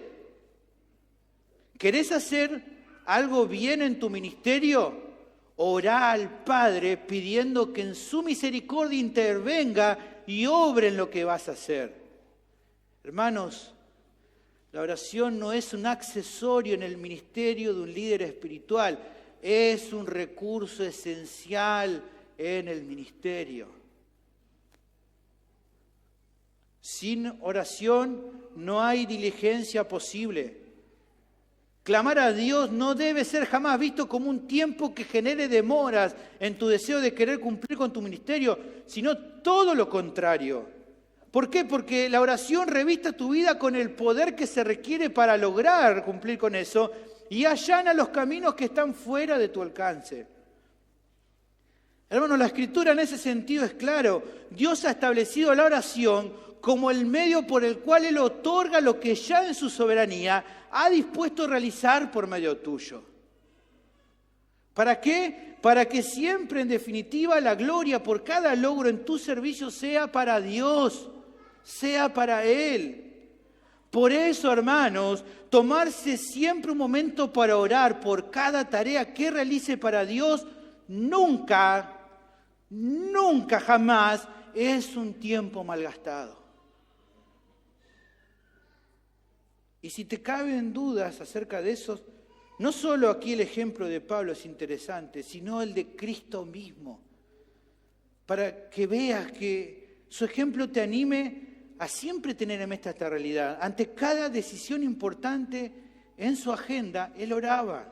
¿Querés hacer algo bien en tu ministerio? Orá al Padre pidiendo que en su misericordia intervenga y obre en lo que vas a hacer. Hermanos, la oración no es un accesorio en el ministerio de un líder espiritual, es un recurso esencial en el ministerio. Sin oración no hay diligencia posible. Clamar a Dios no debe ser jamás visto como un tiempo que genere demoras en tu deseo de querer cumplir con tu ministerio, sino todo lo contrario. ¿Por qué? Porque la oración revista tu vida con el poder que se requiere para lograr cumplir con eso y allana los caminos que están fuera de tu alcance. Hermanos, la Escritura en ese sentido es claro. Dios ha establecido la oración como el medio por el cual Él otorga lo que ya en su soberanía ha dispuesto a realizar por medio tuyo. ¿Para qué? Para que siempre, en definitiva, la gloria por cada logro en tu servicio sea para Dios, sea para Él. Por eso, hermanos, tomarse siempre un momento para orar por cada tarea que realice para Dios, nunca jamás es un tiempo malgastado. Y si te caben dudas acerca de eso, no solo aquí el ejemplo de Pablo es interesante, sino el de Cristo mismo, para que veas que su ejemplo te anime a siempre tener en mente esta realidad. Ante cada decisión importante en su agenda, él oraba.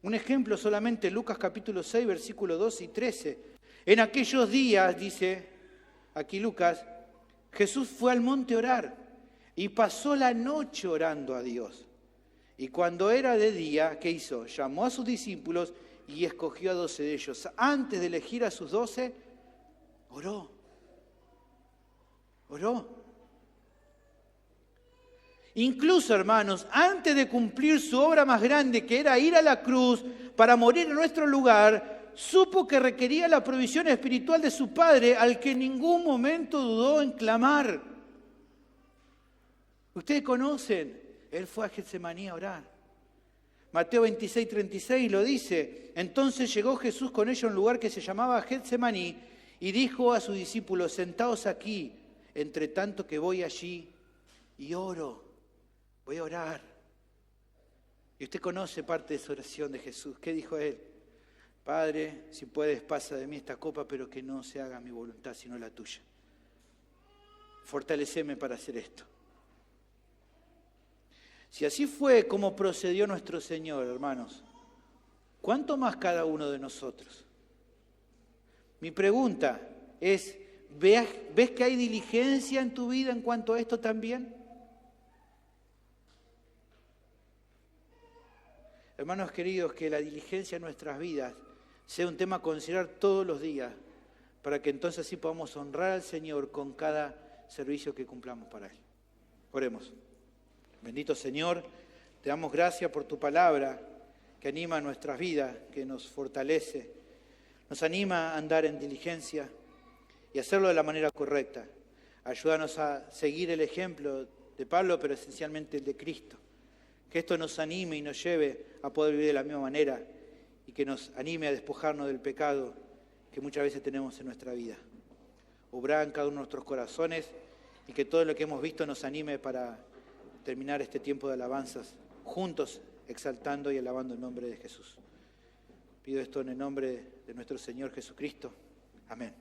Un ejemplo solamente, Lucas capítulo 6, versículos 12 y 13. En aquellos días, dice aquí Lucas, Jesús fue al monte a orar y pasó la noche orando a Dios. Y cuando era de día, ¿qué hizo? Llamó a sus discípulos y escogió a 12 de ellos. Antes de elegir a sus 12, oró. Incluso, hermanos, antes de cumplir su obra más grande, que era ir a la cruz para morir en nuestro lugar, supo que requería la provisión espiritual de su Padre, al que en ningún momento dudó en clamar. Ustedes conocen, él fue a Getsemaní a orar. Mateo 26, 36 lo dice. Entonces llegó Jesús con ellos a un lugar que se llamaba Getsemaní y dijo a sus discípulos, sentaos aquí, entre tanto que voy allí y oro. Voy a orar. Y usted conoce parte de esa oración de Jesús. ¿Qué dijo él? Padre, si puedes, pasa de mí esta copa, pero que no se haga mi voluntad, sino la tuya. Fortaleceme para hacer esto. Si así fue como procedió nuestro Señor, hermanos, ¿cuánto más cada uno de nosotros? Mi pregunta es, ¿ves que hay diligencia en tu vida en cuanto a esto también? Hermanos queridos, que la diligencia en nuestras vidas sea un tema a considerar todos los días, para que entonces sí podamos honrar al Señor con cada servicio que cumplamos para Él. Oremos. Bendito Señor, te damos gracias por tu palabra que anima nuestras vidas, que nos fortalece, nos anima a andar en diligencia y hacerlo de la manera correcta. Ayúdanos a seguir el ejemplo de Pablo, pero esencialmente el de Cristo. Que esto nos anime y nos lleve a poder vivir de la misma manera y que nos anime a despojarnos del pecado que muchas veces tenemos en nuestra vida. Obrá en cada uno de nuestros corazones y que todo lo que hemos visto nos anime para terminar este tiempo de alabanzas juntos, exaltando y alabando el nombre de Jesús. Pido esto en el nombre de nuestro Señor Jesucristo. Amén.